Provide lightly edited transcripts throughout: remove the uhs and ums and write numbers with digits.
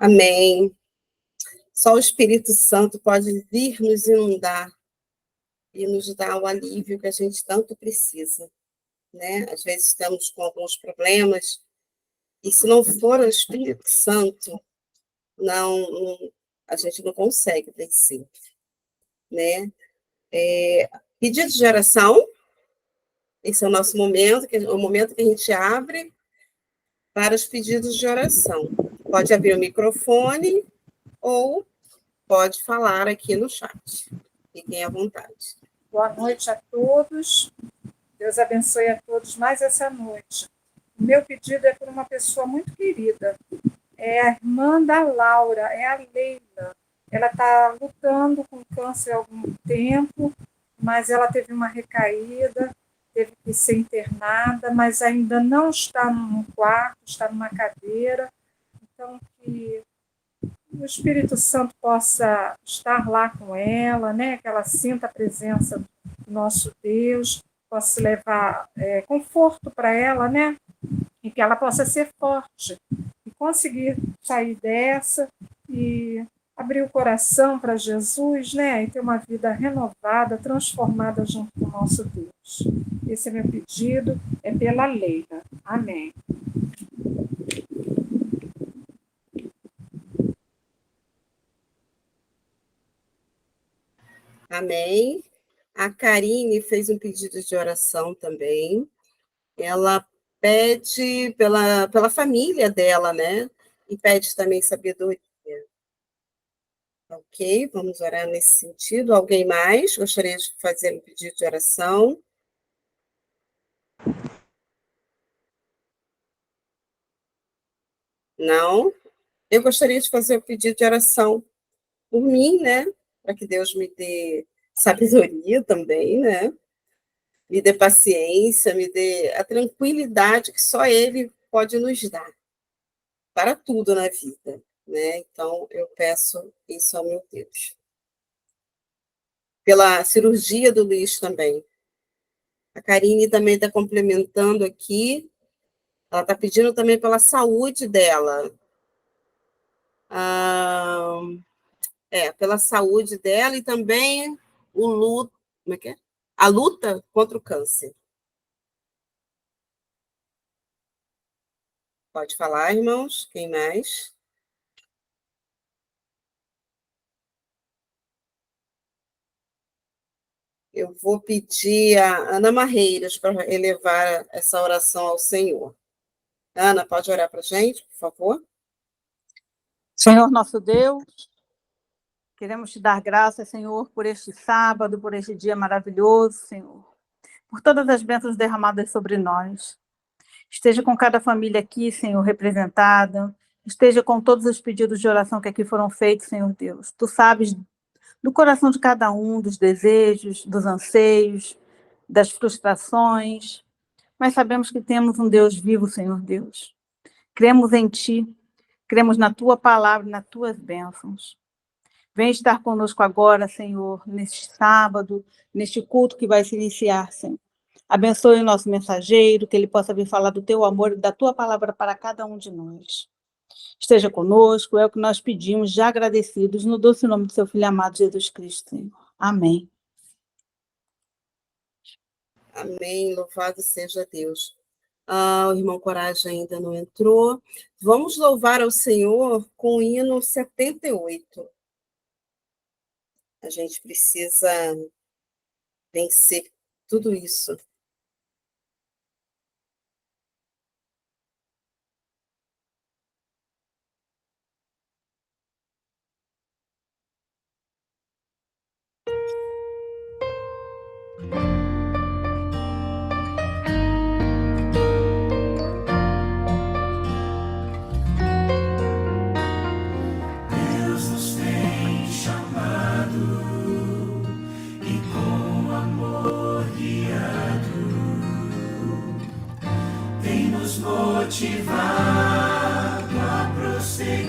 Amém. Só o Espírito Santo pode vir nos inundar e nos dar o alívio que a gente tanto precisa, né? Às vezes estamos com alguns problemas e se não for o Espírito Santo, a gente não consegue vencer, né? Pedido de oração, esse é o nosso momento, que é o momento que a gente abre para os pedidos de oração. Pode abrir o microfone ou pode falar aqui no chat. Fiquem à vontade. Boa noite a todos. Deus abençoe a todos mais essa noite. O meu pedido é por uma pessoa muito querida. É a irmã da Laura, é a Leila. Ela está lutando com câncer há algum tempo, mas ela teve uma recaída, teve que ser internada, mas ainda não está num quarto, está numa cadeira. Então, que o Espírito Santo possa estar lá com ela, né? Que ela sinta a presença do nosso Deus, possa levar conforto para ela, né? E que ela possa ser forte e conseguir sair dessa e abrir o coração para Jesus, né? E ter uma vida renovada, transformada junto com o nosso Deus. Esse é meu pedido, é pela Leila. Amém. Amém. A Karine fez um pedido de oração também. Ela pede pela família dela, né? E pede também sabedoria. Ok, vamos orar nesse sentido. Alguém mais gostaria de fazer um pedido de oração? Não? Eu gostaria de fazer um pedido de oração por mim, né? Para que Deus me dê sabedoria também, né? Me dê paciência, me dê a tranquilidade que só Ele pode nos dar para tudo na vida, né? Então, eu peço isso ao meu Deus. Pela cirurgia do Luiz também. A Karine também está complementando aqui. Ela está pedindo também pela saúde dela. Pela saúde dela e também o luto, como é que é? A luta contra o câncer. Pode falar, irmãos? Quem mais? Eu vou pedir a Ana Marreiras para elevar essa oração ao Senhor. Ana, pode orar para a gente, por favor? Senhor nosso Deus, queremos te dar graças, Senhor, por este sábado, por este dia maravilhoso, Senhor, por todas as bênçãos derramadas sobre nós. Esteja com cada família aqui, Senhor, representada. Esteja com todos os pedidos de oração que aqui foram feitos, Senhor Deus. Tu sabes do coração de cada um, dos desejos, dos anseios, das frustrações, mas sabemos que temos um Deus vivo, Senhor Deus. Cremos em Ti, cremos na Tua palavra e nas Tuas bênçãos. Vem estar conosco agora, Senhor, neste sábado, neste culto que vai se iniciar, Senhor. Abençoe o nosso mensageiro, que ele possa vir falar do Teu amor e da Tua palavra para cada um de nós. Esteja conosco, é o que nós pedimos, já agradecidos, no doce nome do Seu Filho amado, Jesus Cristo, Senhor. Amém. Amém, louvado seja Deus. O irmão Coragem ainda não entrou. Vamos louvar ao Senhor com o hino 78. A gente precisa vencer tudo isso. Motivado a prosseguir,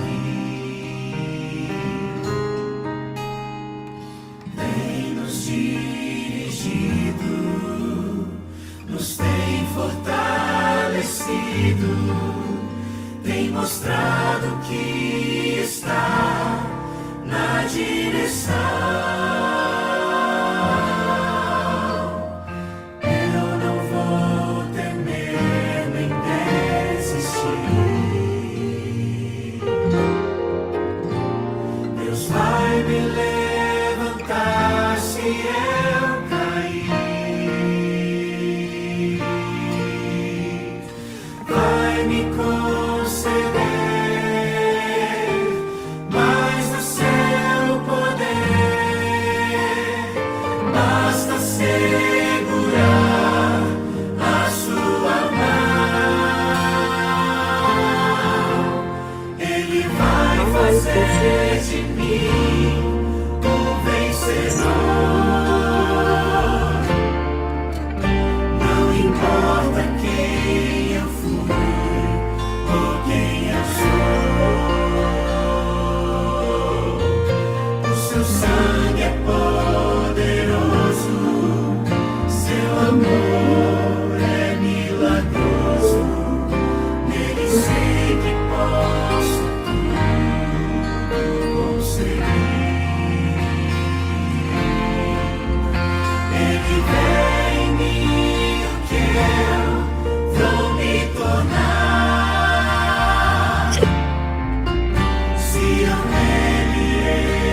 tem nos dirigido, nos tem fortalecido, tem mostrado que está na direção. Eu não vou temer nem desistir. Deus vai me levantar se eu cair. Vai me conceder mais do seu poder. Basta segurar a sua mão. Ele vai fazer de mim um vencedor. Não importa quem eu fui ou quem eu sou, o seu sangue é poderoso, seu amor é milagroso, nele sempre posso tudo conseguir. Ele vê em mim o que eu vou me tornar se eu nele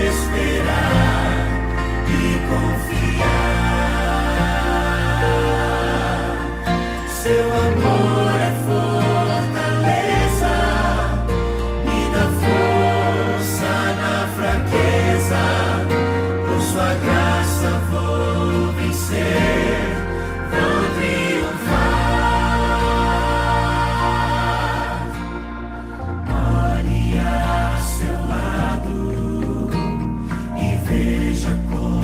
esperar e confiar. Seu amor é fortaleza, me dá força na fraqueza. Por sua graça vou vencer, vou triunfar. Olhe a seu lado e veja com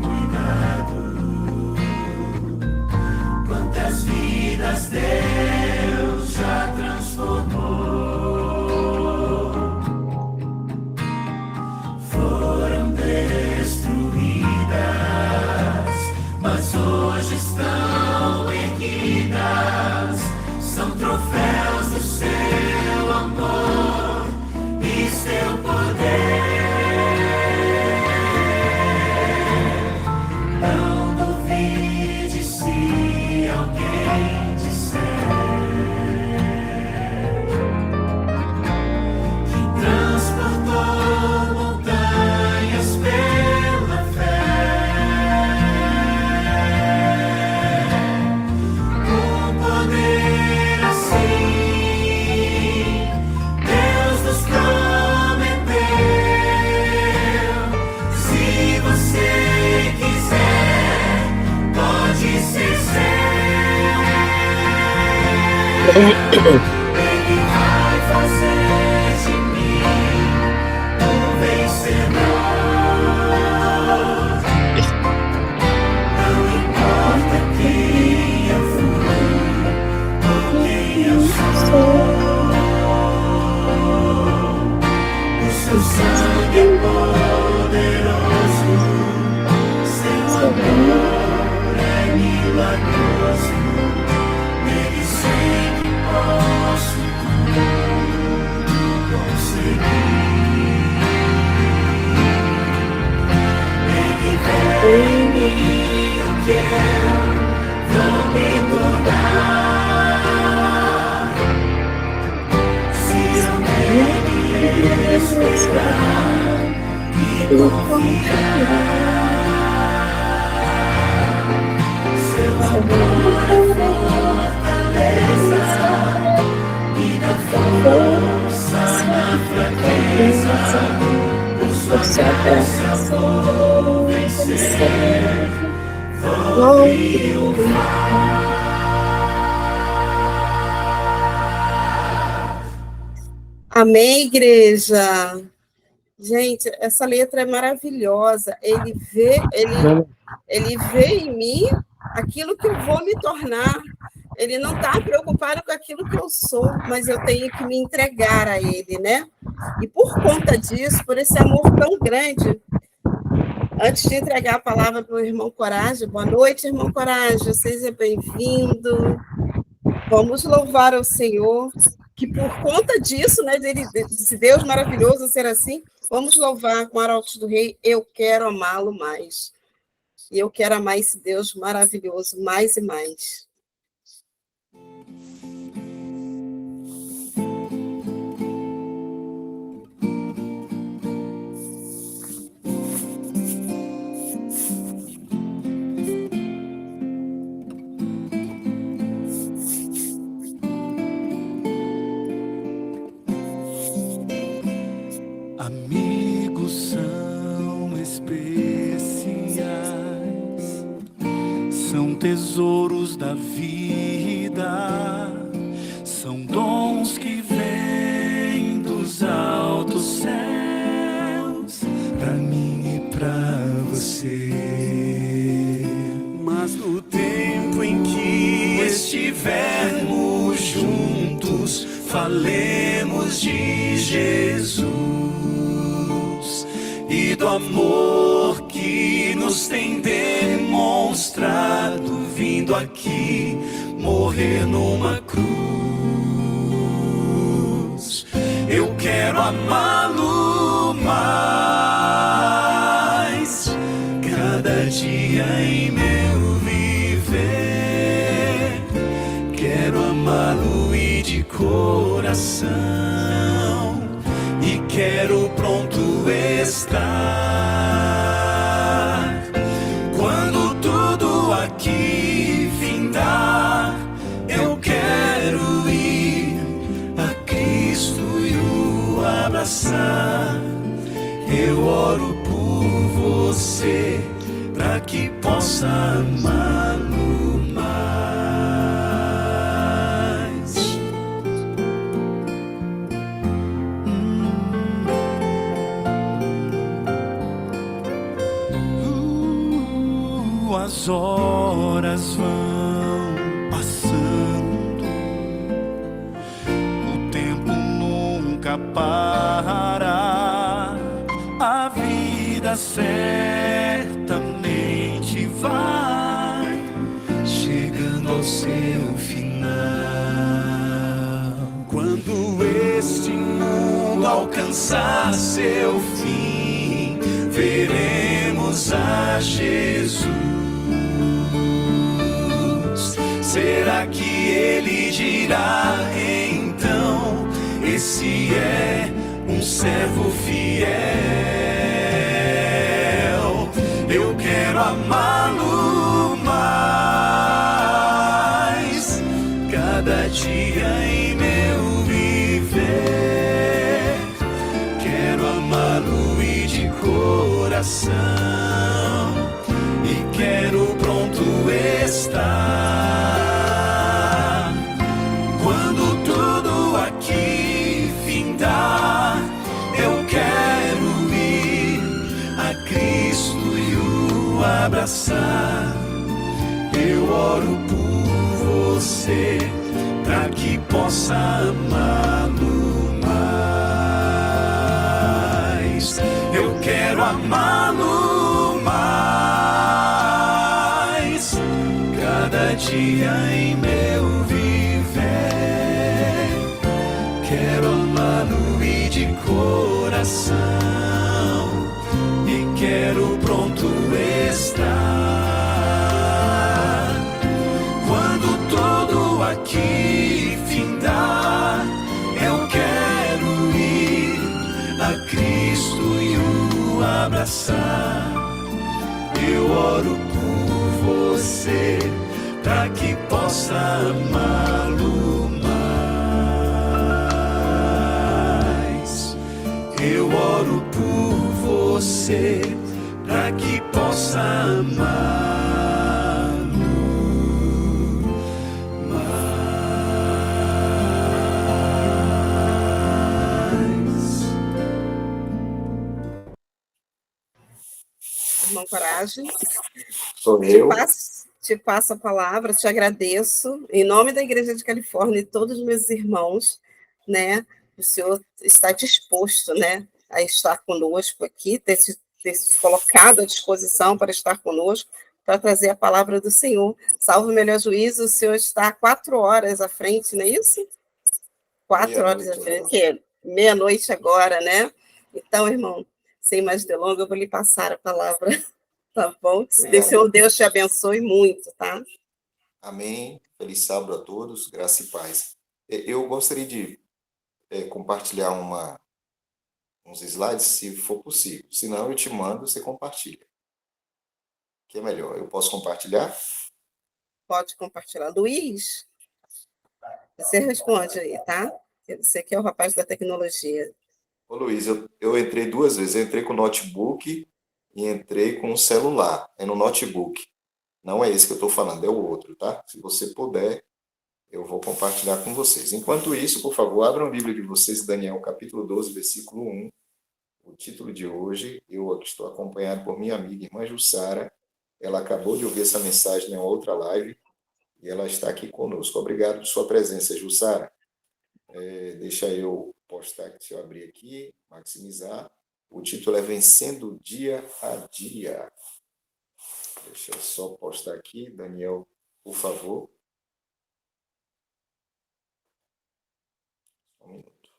cuidado quantas vidas Deus já transformou. Foram destruídas, mas hoje estão erguidas. São troféus do seu amor e seu poder. Não duvide se alguém disser que transportou montanhas pela fé. Com poder assim, Deus nos prometeu. Se você quiser, pode ser seu. Ele vai fazer de mim um vencedor. Não importa quem eu fui ou quem eu sou, o seu sangue é poderoso, seu amor é milagroso, nele sempre posso tudo conseguir. Ele vê em mim o que eu vou me tornar se eu nele esperar e confiar. Seu amor é fortaleza, me dá força na fraqueza. Por sua graça vou vencer, vou triunfar. Amém, igreja? Gente, essa letra é maravilhosa. Ele vê em mim aquilo que eu vou me tornar. Ele não está preocupado com aquilo que eu sou, mas eu tenho que me entregar a ele, né? E por conta disso, por esse amor tão grande, antes de entregar a palavra para o irmão Coragem, boa noite, irmão Coragem, seja bem-vindo. Vamos louvar ao Senhor. que por conta disso, né, desse Deus maravilhoso ser assim, vamos louvar com Arautos do Rei, eu quero amá-lo mais. E eu quero amar esse Deus maravilhoso mais e mais. Amigos são especiais, são tesouros da vida, são dons que vêm dos altos céus, pra mim e pra você. Mas no tempo em que estivermos juntos, falemos de Jesus e do amor que nos tem demonstrado, vindo aqui morrer numa cruz. Eu quero amá-lo mais, cada dia em meu viver. Quero amá-lo e de coração, e quero pronto estar. Quando tudo aqui findar, eu quero ir a Cristo e o abraçar. Eu oro por você, pra que possa amá-lo mais. As horas vão passando, o tempo nunca para, a vida certamente vai chegando ao seu final. Quando este mundo alcançar seu fim, veremos a Jesus. Será que ele dirá então: esse é um servo fiel? Eu quero amá-lo mais, cada dia em meu viver. Quero amá-lo e de coração, e quero pronto estar. Quando tudo aqui findar, eu quero ir a Cristo e o abraçar. Eu oro por você, pra que possa amá-lo mais. Eu quero amá-lo mais, cada dia em meu viver. Quero amá-lo e de coração, e quero pronto estar. Quando tudo aqui findar, eu quero ir a Cristo e o abraçar. Eu oro por você, pra que possa amá-lo mais. Eu oro por você, pra que possa amá-lo mais. Irmão Coragem. Sou eu. Te passo a palavra, te agradeço, em nome da Igreja de Califórnia e todos os meus irmãos, né? O senhor está disposto, né, a estar conosco aqui, ter se colocado à disposição para estar conosco, para trazer a palavra do Senhor. Salvo o melhor juízo, o senhor está 4 horas à frente, não é isso? 4 horas de Meia-noite agora. diferença, meia-noite agora, né? Então, irmão, sem mais delongas, eu vou lhe passar a palavra, tá bom? Que Obrigado. Senhor Deus te abençoe muito, tá? Amém. Feliz sábado a todos. Graça e paz. Eu gostaria de compartilhar uns slides, se for possível. Se não, eu te mando, você compartilha. Que é melhor. Eu posso compartilhar? Pode compartilhar. Luiz, você responde aí, tá? Você que é o rapaz da tecnologia. Ô, Luiz, eu entrei 2 vezes. Eu entrei com o notebook e entrei com o celular. É no notebook. Não é esse que eu estou falando, é o outro, tá? Se você puder, eu vou compartilhar com vocês. Enquanto isso, por favor, abram a Bíblia de vocês, Daniel, capítulo 12, versículo 1. O título de hoje, eu aqui estou acompanhado por minha amiga, irmã Jussara. Ela acabou de ouvir essa mensagem em outra live e ela está aqui conosco. Obrigado por sua presença, Jussara. Deixa eu postar aqui, se eu abrir aqui, maximizar. O título é Vencendo Dia a Dia. Deixa eu só postar aqui, Daniel, por favor. Um minuto.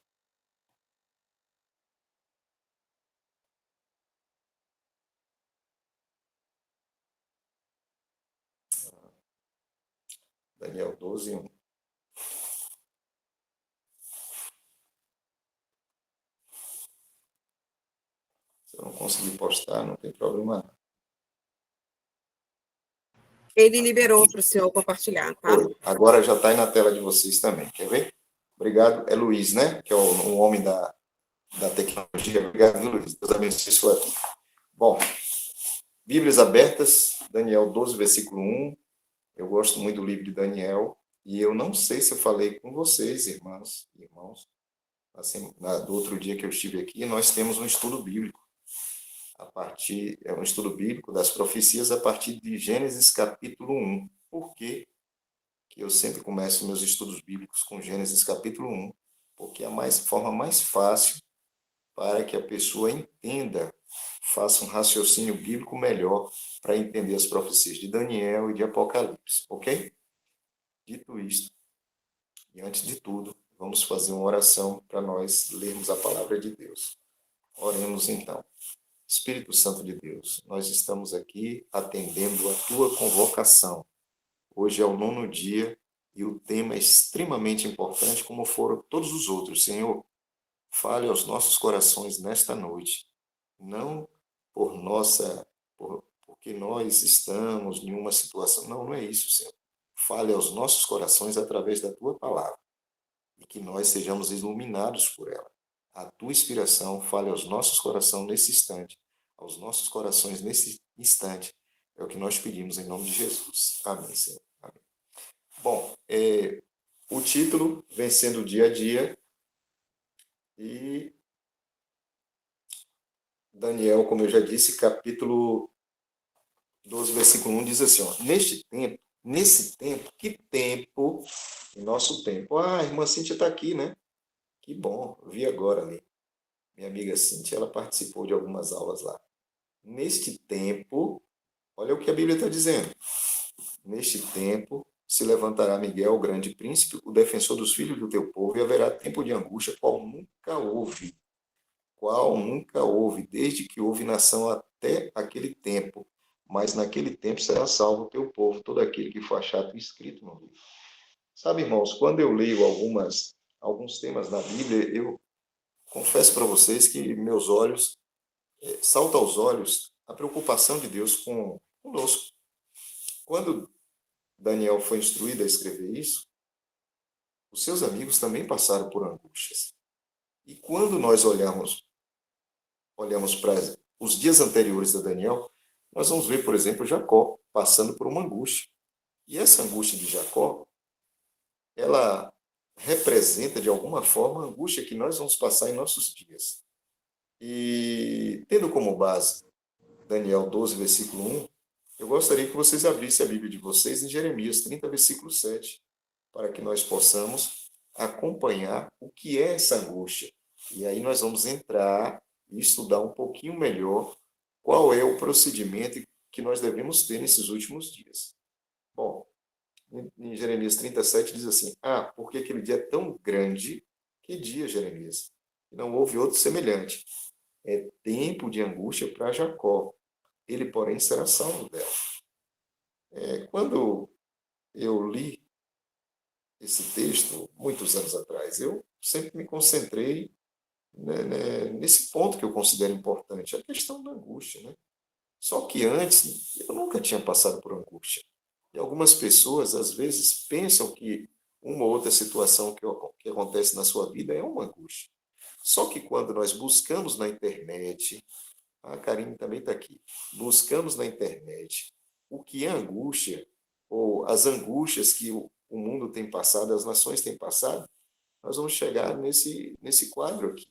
Daniel 12, 1. Se eu não conseguir postar, não tem problema não. Ele liberou para o senhor compartilhar, tá? Foi. Agora já está aí na tela de vocês também. Quer ver? Obrigado. É Luiz, né? Que é um homem da tecnologia. Obrigado, Luiz. Deus abençoe sua vida. Bom, Bíblias abertas, Daniel 12, versículo 1. Eu gosto muito do livro de Daniel. E eu não sei se eu falei com vocês, irmãos, assim, do outro dia que eu estive aqui, nós temos um estudo bíblico. É um estudo bíblico das profecias a partir de Gênesis capítulo 1. Por quê? Que eu sempre começo meus estudos bíblicos com Gênesis capítulo 1, porque é a forma mais fácil para que a pessoa entenda, faça um raciocínio bíblico melhor para entender as profecias de Daniel e de Apocalipse, ok? Dito isto, e antes de tudo, vamos fazer uma oração para nós lermos a palavra de Deus. Oremos então. Espírito Santo de Deus, nós estamos aqui atendendo a tua convocação. Hoje é o 9º dia e o tema é extremamente importante, como foram todos os outros. Senhor, fale aos nossos corações nesta noite. Não porque nós estamos em uma situação. Não, não é isso, Senhor. Fale aos nossos corações através da tua palavra e que nós sejamos iluminados por ela. A tua inspiração fale aos nossos corações nesse instante, aos nossos corações nesse instante. É o que nós pedimos em nome de Jesus. Amém, Senhor. Amém. Bom, o título, Vencendo o Dia a Dia, e Daniel, como eu já disse, capítulo 12, versículo 1, diz assim, ó, nesse tempo, que tempo? Em nosso tempo. Ah, a irmã Cíntia está aqui, né? Que bom, vi agora ali. Minha amiga Cíntia, ela participou de algumas aulas lá. Neste tempo, olha o que a Bíblia está dizendo. Neste tempo se levantará Miguel, o grande príncipe, o defensor dos filhos do teu povo, e haverá tempo de angústia, qual nunca houve, desde que houve nação até aquele tempo. Mas naquele tempo será salvo o teu povo, todo aquele que for achado escrito no livro. Sabe, irmãos, quando eu leio alguns temas na Bíblia, eu confesso para vocês que meus olhos, salta aos olhos a preocupação de Deus conosco. Quando Daniel foi instruído a escrever isso, os seus amigos também passaram por angústias. E quando nós olhamos para os dias anteriores a Daniel, nós vamos ver, por exemplo, Jacó passando por uma angústia. E essa angústia de Jacó, ela representa, de alguma forma, a angústia que nós vamos passar em nossos dias. E, tendo como base Daniel 12, versículo 1, eu gostaria que vocês abrissem a Bíblia de vocês em Jeremias 30, versículo 7, para que nós possamos acompanhar o que é essa angústia. E aí nós vamos entrar e estudar um pouquinho melhor qual é o procedimento que nós devemos ter nesses últimos dias. Bom, em Jeremias 37 diz assim, porque aquele dia é tão grande Que dia, Jeremias? Não houve outro semelhante. É tempo de angústia para Jacó. Ele, porém, será salvo dela. Quando eu li esse texto, muitos anos atrás, eu sempre me concentrei, nesse ponto que eu considero importante, a questão da angústia, né? Só que antes, eu nunca tinha passado por angústia. E algumas pessoas, às vezes, pensam que uma ou outra situação que acontece na sua vida é uma angústia. Só que quando nós buscamos na internet, a Karine também está aqui, buscamos na internet o que é angústia, ou as angústias que o mundo tem passado, as nações têm passado, nós vamos chegar nesse quadro aqui.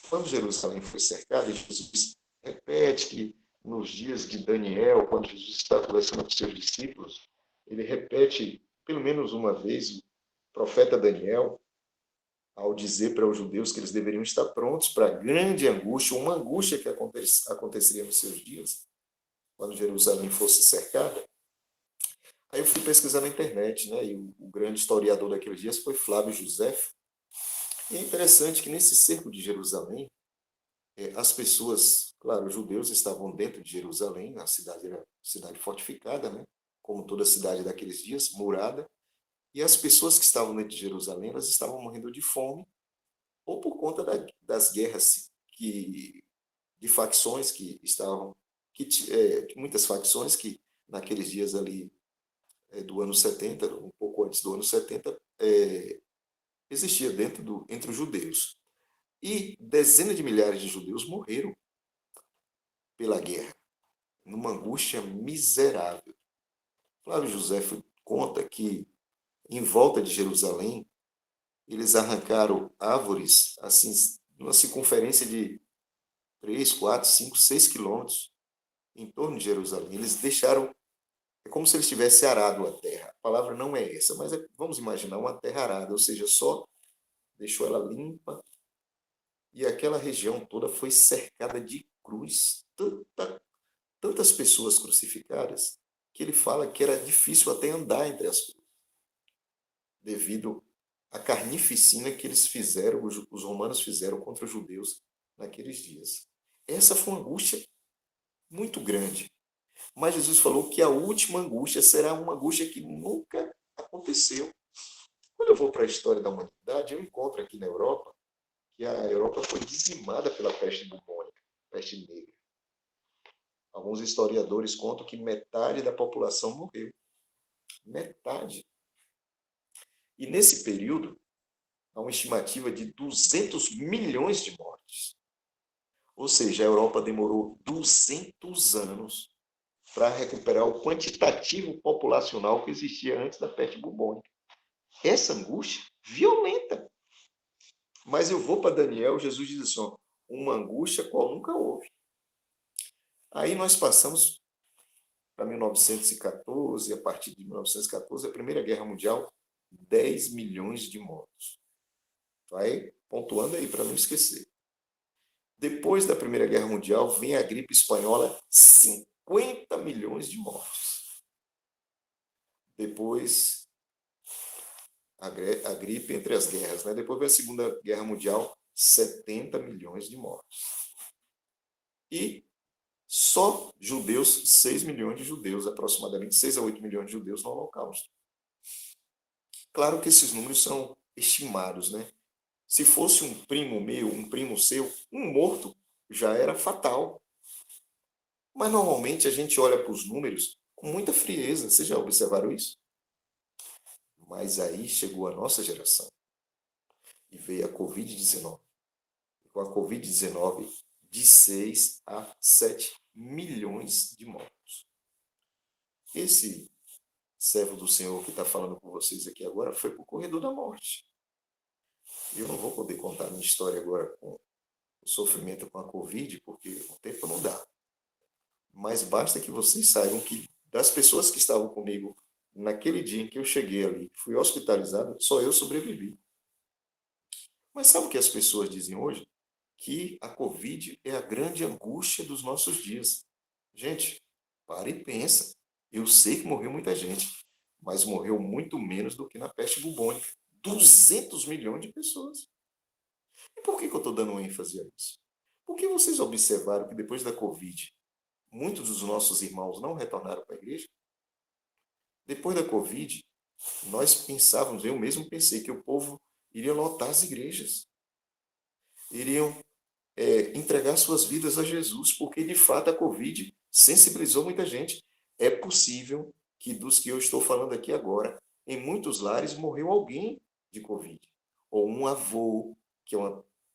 Quando Jerusalém foi cercada, Jesus repete que nos dias de Daniel, quando Jesus está conversando com seus discípulos, ele repete pelo menos uma vez o profeta Daniel, ao dizer para os judeus que eles deveriam estar prontos para a grande angústia, uma angústia que aconteceria nos seus dias, quando Jerusalém fosse cercada. Aí eu fui pesquisar na internet, né? E o grande historiador daqueles dias foi Flávio Josefo. E é interessante que nesse cerco de Jerusalém, as pessoas, claro, os judeus estavam dentro de Jerusalém, a cidade era cidade fortificada, né? Como toda cidade daqueles dias, murada, e as pessoas que estavam dentro de Jerusalém, elas estavam morrendo de fome, ou por conta das guerras de facções que estavam, muitas facções que naqueles dias ali do ano 70, um pouco antes do ano 70, existia entre os judeus. E dezenas de milhares de judeus morreram pela guerra, numa angústia miserável. Flávio Josefo conta que, em volta de Jerusalém, eles arrancaram árvores, assim, numa circunferência de 3, 4, 5, 6 quilômetros em torno de Jerusalém. Eles deixaram, é como se eles tivessem arado a terra. A palavra não é essa, mas vamos imaginar uma terra arada, ou seja, só deixou ela limpa, e aquela região toda foi cercada de cruz, tantas pessoas crucificadas, que ele fala que era difícil até andar entre as cruzes, devido à carnificina que eles fizeram, os romanos fizeram contra os judeus naqueles dias. Essa foi uma angústia muito grande. Mas Jesus falou que a última angústia será uma angústia que nunca aconteceu. Quando eu vou para a história da humanidade, eu encontro aqui na Europa que a Europa foi dizimada pela peste bubônica, peste negra. Alguns historiadores contam que metade da população morreu. Metade. E nesse período, há uma estimativa de 200 milhões de mortes. Ou seja, a Europa demorou 200 anos para recuperar o quantitativo populacional que existia antes da peste bubônica. Essa angústia violenta. Mas eu vou para Daniel, Jesus diz assim, ó, uma angústia qual nunca houve. Aí nós passamos para 1914, a partir de 1914, a Primeira Guerra Mundial, 10 milhões de mortos. Vai pontuando aí para não esquecer. Depois da Primeira Guerra Mundial, vem a gripe espanhola, 50 milhões de mortos. Depois, a gripe entre as guerras, né? Depois vem a Segunda Guerra Mundial, 70 milhões de mortos. E só judeus, 6 milhões de judeus, aproximadamente 6 a 8 milhões de judeus no Holocausto. Claro que esses números são estimados, né? Se fosse um primo meu, um primo seu, um morto já era fatal. Mas normalmente a gente olha para os números com muita frieza. Vocês já observaram isso? Mas aí chegou a nossa geração e veio a Covid-19. Com a Covid-19, de 6 a 7 milhões de mortos. Esse servo do Senhor que está falando com vocês aqui agora foi para o corredor da morte. Eu não vou poder contar a minha história agora com o sofrimento com a Covid, porque o tempo não dá. Mas basta que vocês saibam que das pessoas que estavam comigo naquele dia em que eu cheguei ali, fui hospitalizado, só eu sobrevivi. Mas sabe o que as pessoas dizem hoje? Que a Covid é a grande angústia dos nossos dias. Gente, para e pensa. Eu sei que morreu muita gente, mas morreu muito menos do que na peste bubônica. 200 milhões de pessoas. E por que eu estou dando ênfase a isso? Porque vocês observaram que depois da Covid, muitos dos nossos irmãos não retornaram para a igreja? Depois da Covid, nós pensávamos, eu mesmo pensei, que o povo iria lotar as igrejas. Iriam entregar suas vidas a Jesus, porque de fato a Covid sensibilizou muita gente. É possível que dos que eu estou falando aqui agora, em muitos lares morreu alguém de Covid. Ou um avô, que é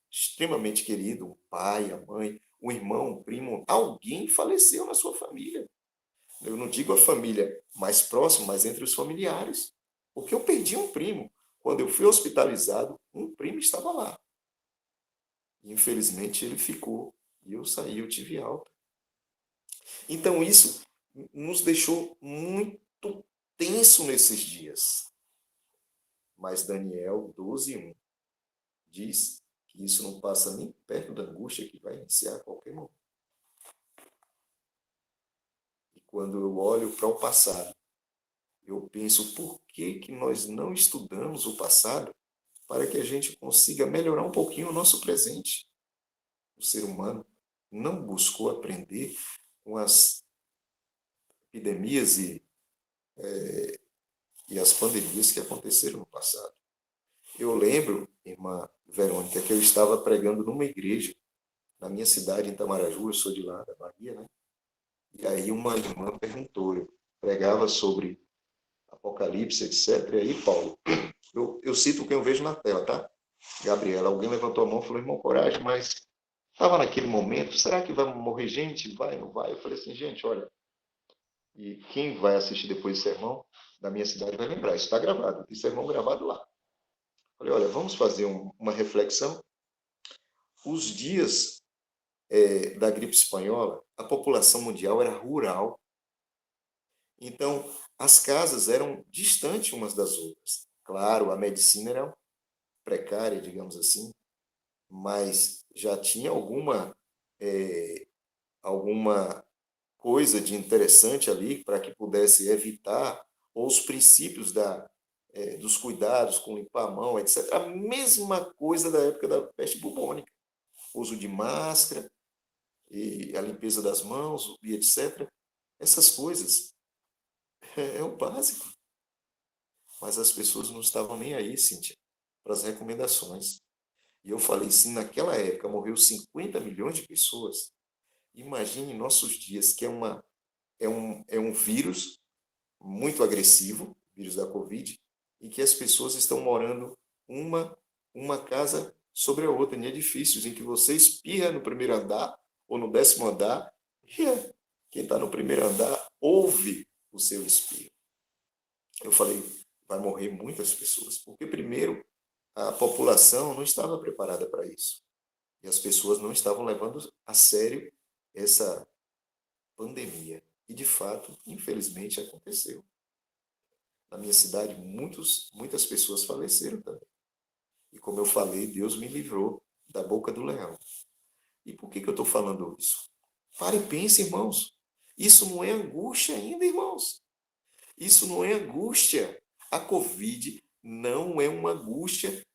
extremamente querido, o pai, a mãe, o irmão, o primo, alguém faleceu na sua família. Eu não digo a família mais próxima, mas entre os familiares. Porque eu perdi um primo. Quando eu fui hospitalizado, um primo estava lá. Infelizmente, ele ficou. E eu saí, eu tive alta. Então, isso nos deixou muito tenso nesses dias. Mas Daniel 12:1 diz que isso não passa nem perto da angústia que vai iniciar a qualquer momento. E quando eu olho para o passado, eu penso, por que nós não estudamos o passado para que a gente consiga melhorar um pouquinho o nosso presente? O ser humano não buscou aprender com as epidemias e as pandemias que aconteceram no passado. Eu lembro, irmã Verônica, que eu estava pregando numa igreja na minha cidade, em Itamaraju, eu sou de lá, da Bahia, né? E aí uma irmã perguntou, eu pregava sobre Apocalipse, etc. E aí, Paulo, eu cito o que eu vejo na tela, tá? Gabriela, alguém levantou a mão e falou, irmão, coragem, mas estava naquele momento, será que vai morrer gente? Vai, não vai? Eu falei assim, gente, olha, e quem vai assistir depois do sermão da minha cidade vai lembrar, isso está gravado, tem sermão gravado lá. Eu falei, olha, vamos fazer uma reflexão. Os dias da gripe espanhola, a população mundial era rural. Então, as casas eram distantes umas das outras. Claro, a medicina era precária, digamos assim, mas já tinha alguma coisa de interessante ali para que pudesse evitar, ou os princípios dos cuidados com limpar a mão, etc. A mesma coisa da época da peste bubônica. Uso de máscara, e a limpeza das mãos, e etc. Essas coisas é o básico. Mas as pessoas não estavam nem aí, Cíntia, para as recomendações. E eu falei, se naquela época morreu 50 milhões de pessoas, imagine em nossos dias, que é um vírus muito agressivo, o vírus da Covid, e que as pessoas estão morando uma casa sobre a outra, em edifícios, em que você espirra no primeiro andar ou no 10º andar, e quem está no primeiro andar ouve o seu espirro. Eu falei, vai morrer muitas pessoas, porque primeiro a população não estava preparada para isso. E as pessoas não estavam levando a sério essa pandemia. E, de fato, infelizmente, aconteceu. Na minha cidade, muitas pessoas faleceram também. E, como eu falei, Deus me livrou da boca do leão. E por que eu estou falando isso? Pare e pense, irmãos. Isso não é angústia ainda, irmãos. Isso não é angústia. A Covid não é uma angústia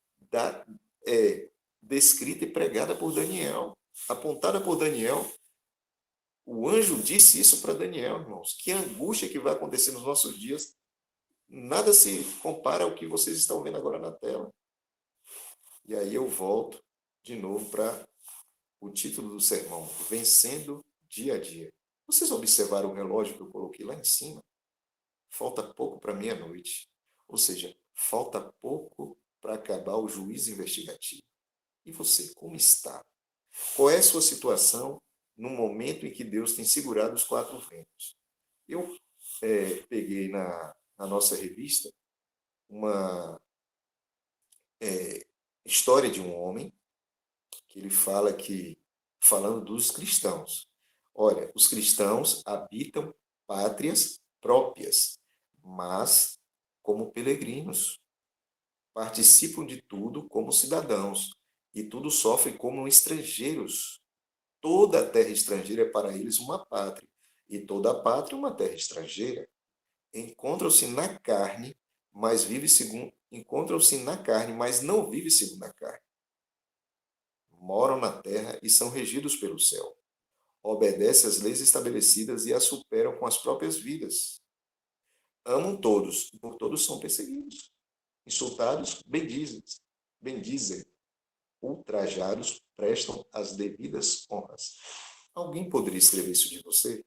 descrita e pregada por Daniel, apontada por Daniel. O anjo disse isso para Daniel, irmãos. Que angústia que vai acontecer nos nossos dias. Nada se compara ao que vocês estão vendo agora na tela. E aí eu volto de novo para o título do sermão, Vencendo Dia a Dia. Vocês observaram o relógio que eu coloquei lá em cima? Falta pouco para meia-noite. Ou seja, falta pouco para acabar o juízo investigativo. E você, como está? Qual é a sua situação no momento em que Deus tem segurado os 4 ventos? Eu peguei na nossa revista uma história de um homem que ele fala falando dos cristãos. Olha, os cristãos habitam pátrias próprias, mas como peregrinos. Participam de tudo como cidadãos e tudo sofrem como estrangeiros. Toda a terra estrangeira é para eles uma pátria, e toda a pátria uma terra estrangeira. Encontram-se na carne mas encontram-se na carne, mas não vivem segundo a carne. Moram na terra e são regidos pelo céu. Obedecem às leis estabelecidas e as superam com as próprias vidas. Amam todos, e por todos são perseguidos. Insultados, bendizem. Ultrajados, prestam as devidas honras. Alguém poderia escrever isso de você?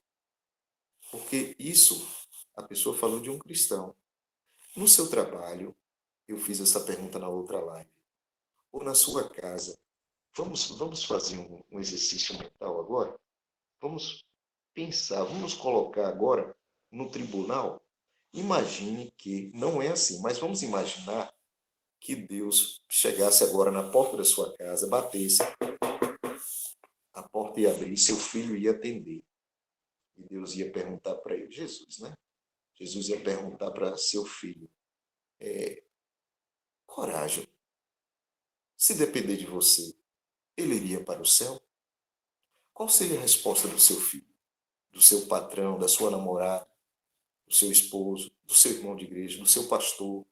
Porque isso, a pessoa falou de um cristão. No seu trabalho, eu fiz essa pergunta na outra live, ou na sua casa, vamos fazer um exercício mental agora? Vamos pensar, vamos colocar agora no tribunal. Imagine que, não é assim, mas vamos imaginar que Deus chegasse agora na porta da sua casa, batesse, a porta ia abrir, seu filho ia atender. E Deus ia perguntar para ele, Jesus, né? Jesus ia perguntar para seu filho, coragem, se depender de você, ele iria para o céu? Qual seria a resposta do seu filho, do seu patrão, da sua namorada, do seu esposo, do seu irmão de igreja, do seu pastor,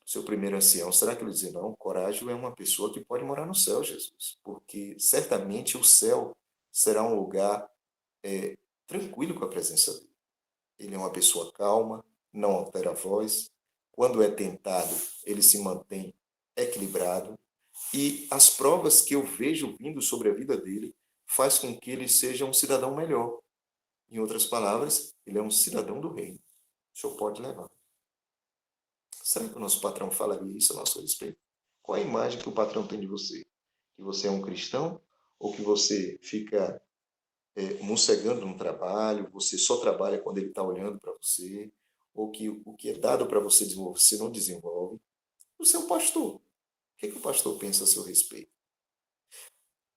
do seu primeiro ancião? Será que ele diz, não, coragem é uma pessoa que pode morar no céu, Jesus, porque certamente o céu será um lugar tranquilo com a presença dele. Ele é uma pessoa calma, não altera a voz. Quando é tentado, ele se mantém equilibrado. E as provas que eu vejo vindo sobre a vida dele faz com que ele seja um cidadão melhor. Em outras palavras, ele é um cidadão do reino. O senhor pode levar. Será que o nosso patrão falaria isso a nosso respeito? Qual a imagem que o patrão tem de você? Que você é um cristão? Ou que você fica mocegando no trabalho, você só trabalha quando ele está olhando para você, ou que o que é dado para você desenvolver, você não desenvolve? O seu pastor. O que o pastor pensa a seu respeito?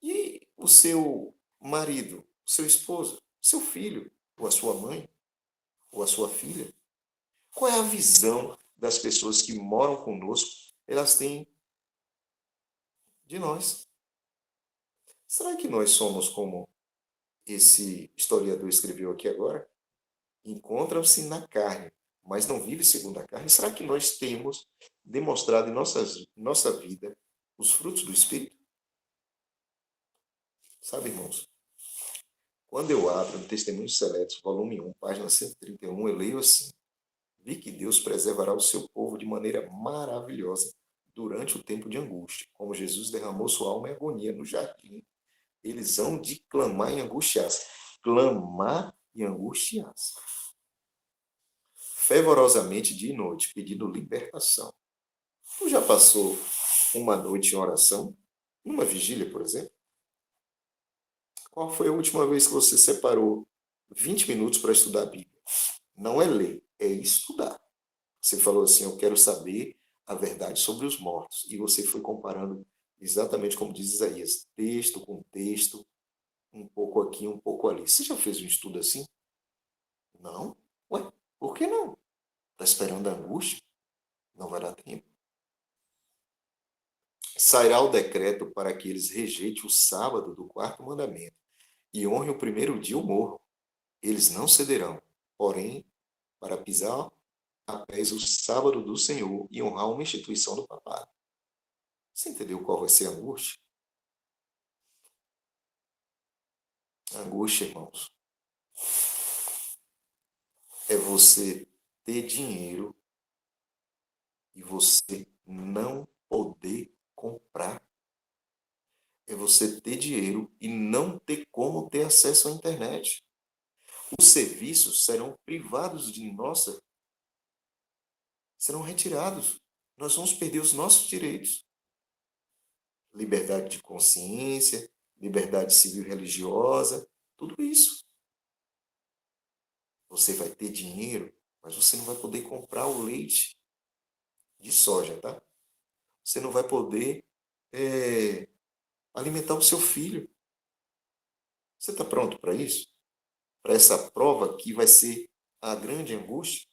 E o seu marido, o seu esposo, seu filho, ou a sua mãe, ou a sua filha? Qual é a visão das pessoas que moram conosco? Elas têm de nós. Será que nós somos como esse historiador escreveu aqui agora? Encontram-se na carne, mas não vivem segundo a carne. Será que nós temos demonstrado em nossa vida os frutos do Espírito? Sabe, irmãos, quando eu abro no Testemunhos Seletos, volume 1, página 131, eu leio assim: vi que Deus preservará o seu povo de maneira maravilhosa durante o tempo de angústia. Como Jesus derramou sua alma em agonia no jardim, eles hão de clamar e angustiar-se. Clamar e angustiar-se. Fervorosamente dia e noite, pedindo libertação. Tu já passou uma noite em oração? Numa vigília, por exemplo? Qual foi a última vez que você separou 20 minutos para estudar a Bíblia? Não é ler, é estudar. Você falou assim, eu quero saber a verdade sobre os mortos. E você foi comparando exatamente como diz Isaías, texto com texto, um pouco aqui, um pouco ali. Você já fez um estudo assim? Não? Ué, por que não? Está esperando a angústia? Não vai dar tempo. Sairá o decreto para que eles rejeitem o sábado do quarto mandamento e honrem o primeiro dia o morro. Eles não cederão, porém, para pisar a pés o sábado do Senhor e honrar uma instituição do papado. Você entendeu qual vai ser a angústia? A angústia, irmãos, é você ter dinheiro e você não poder comprar. É você ter dinheiro e não ter como ter acesso à internet. Os serviços serão privados de nossa, serão retirados. Nós vamos perder os nossos direitos. Liberdade de consciência, liberdade civil e religiosa, tudo isso. Você vai ter dinheiro, mas você não vai poder comprar o leite de soja, tá? Você não vai poder alimentar o seu filho. Você está pronto para isso? Para essa prova que vai ser a grande angústia?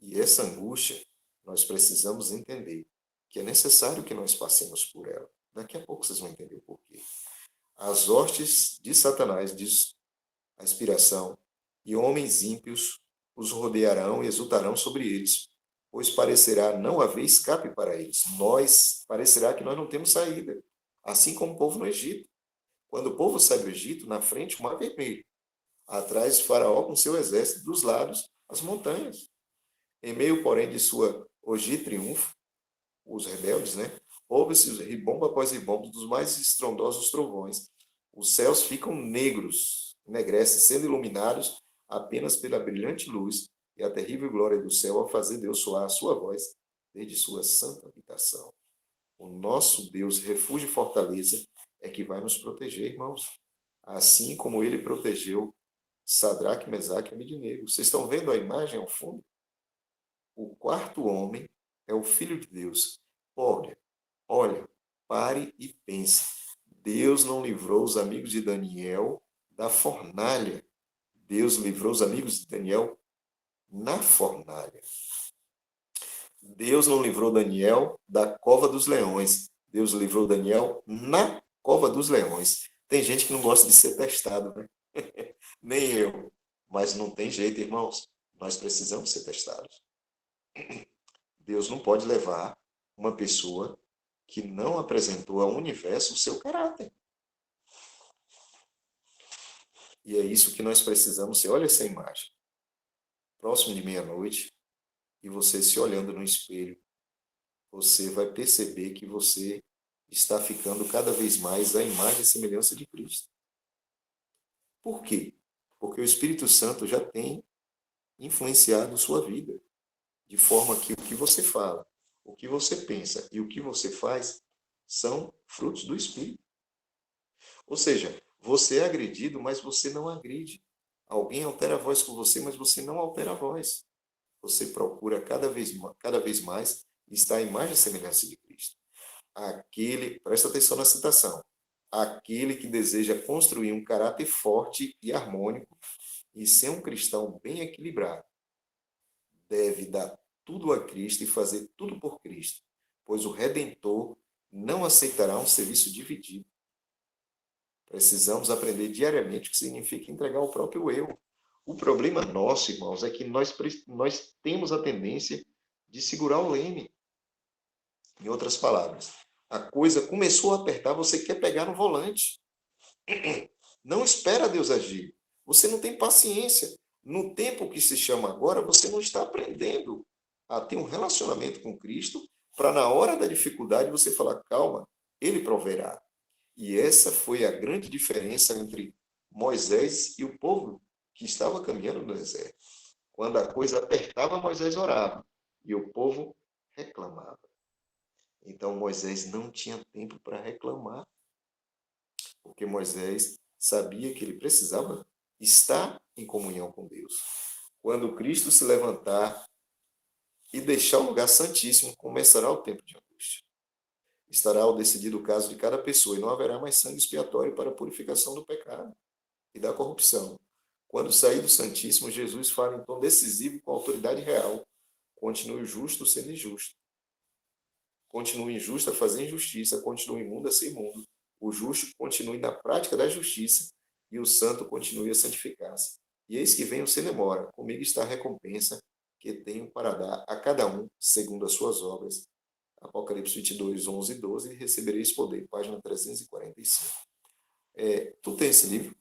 E essa angústia, nós precisamos entender que é necessário que nós passemos por ela. Daqui a pouco vocês vão entender o porquê. As hostes de Satanás, diz a inspiração, e homens ímpios os rodearão e exultarão sobre eles, pois parecerá não haver escape para eles. Parecerá que nós não temos saída, assim como o povo no Egito. Quando o povo sai do Egito, na frente o mar vermelho, atrás Faraó com seu exército, dos lados as montanhas. Em meio, porém, de sua orgia e triunfo, os rebeldes, né? Ouve-se ribombo após ribombo dos mais estrondosos trovões. Os céus ficam negros, enegrecem, sendo iluminados apenas pela brilhante luz e a terrível glória do céu ao fazer Deus soar a sua voz desde sua santa habitação. O nosso Deus, refúgio e fortaleza, é que vai nos proteger, irmãos. Assim como ele protegeu Sadraque, Mesaque e Abednego. Vocês estão vendo a imagem ao fundo? O quarto homem é o Filho de Deus. Olha, pare e pense. Deus não livrou os amigos de Daniel da fornalha. Deus livrou os amigos de Daniel na fornalha. Deus não livrou Daniel da cova dos leões. Deus livrou Daniel na cova dos leões. Tem gente que não gosta de ser testado, né? Nem eu. Mas não tem jeito, irmãos. Nós precisamos ser testados. Deus não pode levar uma pessoa que não apresentou ao universo o seu caráter. E é isso que nós precisamos ser. Olha essa imagem. Próximo de meia-noite, e você se olhando no espelho, você vai perceber que você está ficando cada vez mais à imagem e semelhança de Cristo. Por quê? Porque o Espírito Santo já tem influenciado sua vida, de forma que o que você fala, o que você pensa e o que você faz são frutos do Espírito. Ou seja, você é agredido, mas você não agride. Alguém altera a voz com você, mas você não altera a voz. Você procura cada vez mais estar à imagem e semelhança de Cristo. Presta atenção na citação, aquele que deseja construir um caráter forte e harmônico e ser um cristão bem equilibrado, deve dar tudo a Cristo e fazer tudo por Cristo, pois o Redentor não aceitará um serviço dividido. Precisamos aprender diariamente o que significa entregar o próprio eu. O problema nosso, irmãos, é que nós temos a tendência de segurar o leme. Em outras palavras, a coisa começou a apertar, você quer pegar no volante. Não espera Deus agir. Você não tem paciência. No tempo que se chama agora, você não está aprendendo a ter um relacionamento com Cristo para, na hora da dificuldade, você falar, calma, Ele proverá. E essa foi a grande diferença entre Moisés e o povo que estava caminhando no deserto. Quando a coisa apertava, Moisés orava e o povo reclamava. Então Moisés não tinha tempo para reclamar, porque Moisés sabia que ele precisava estar em comunhão com Deus. Quando Cristo se levantar e deixar o lugar santíssimo, começará o tempo de angústia. Estará ao decidido o caso de cada pessoa e não haverá mais sangue expiatório para a purificação do pecado e da corrupção. Quando sair do Santíssimo, Jesus fala em tom decisivo com autoridade real. Continue justo sendo injusto. Continue injusto a fazer injustiça. Continue imundo a ser imundo. O justo continue na prática da justiça e o santo continue a santificar-se. E eis que venho sem demora. Comigo está a recompensa que tenho para dar a cada um segundo as suas obras. Apocalipse 22, 11 e 12. E recebereis poder. Página 345. Tu tem esse livro?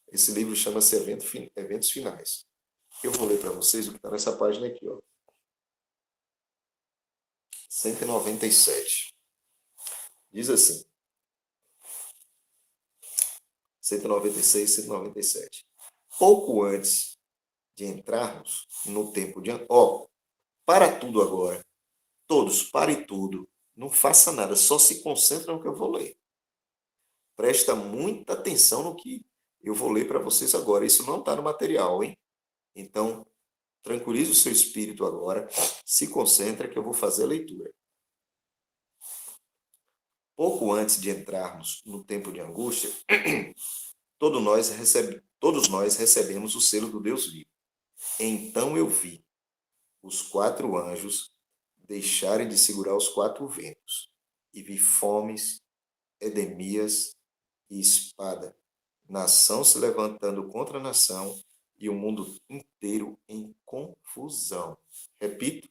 Esse livro chama-se Eventos Finais. Eu vou ler para vocês o que está nessa página aqui, ó. 197. Diz assim. 196, 197. Pouco antes de entrarmos no tempo de... para tudo agora. Todos, pare tudo. Não faça nada, só se concentra no que eu vou ler. Presta muita atenção no que eu vou ler para vocês agora. Isso não está no material, hein? Então, tranquilize o seu espírito agora. Se concentra que eu vou fazer a leitura. Pouco antes de entrarmos no tempo de angústia, todos nós recebemos o selo do Deus vivo. Então eu vi os 4 anjos deixarem de segurar os 4 ventos, e vi fomes, epidemias e espada nação se levantando contra nação e o mundo inteiro em confusão. Repito,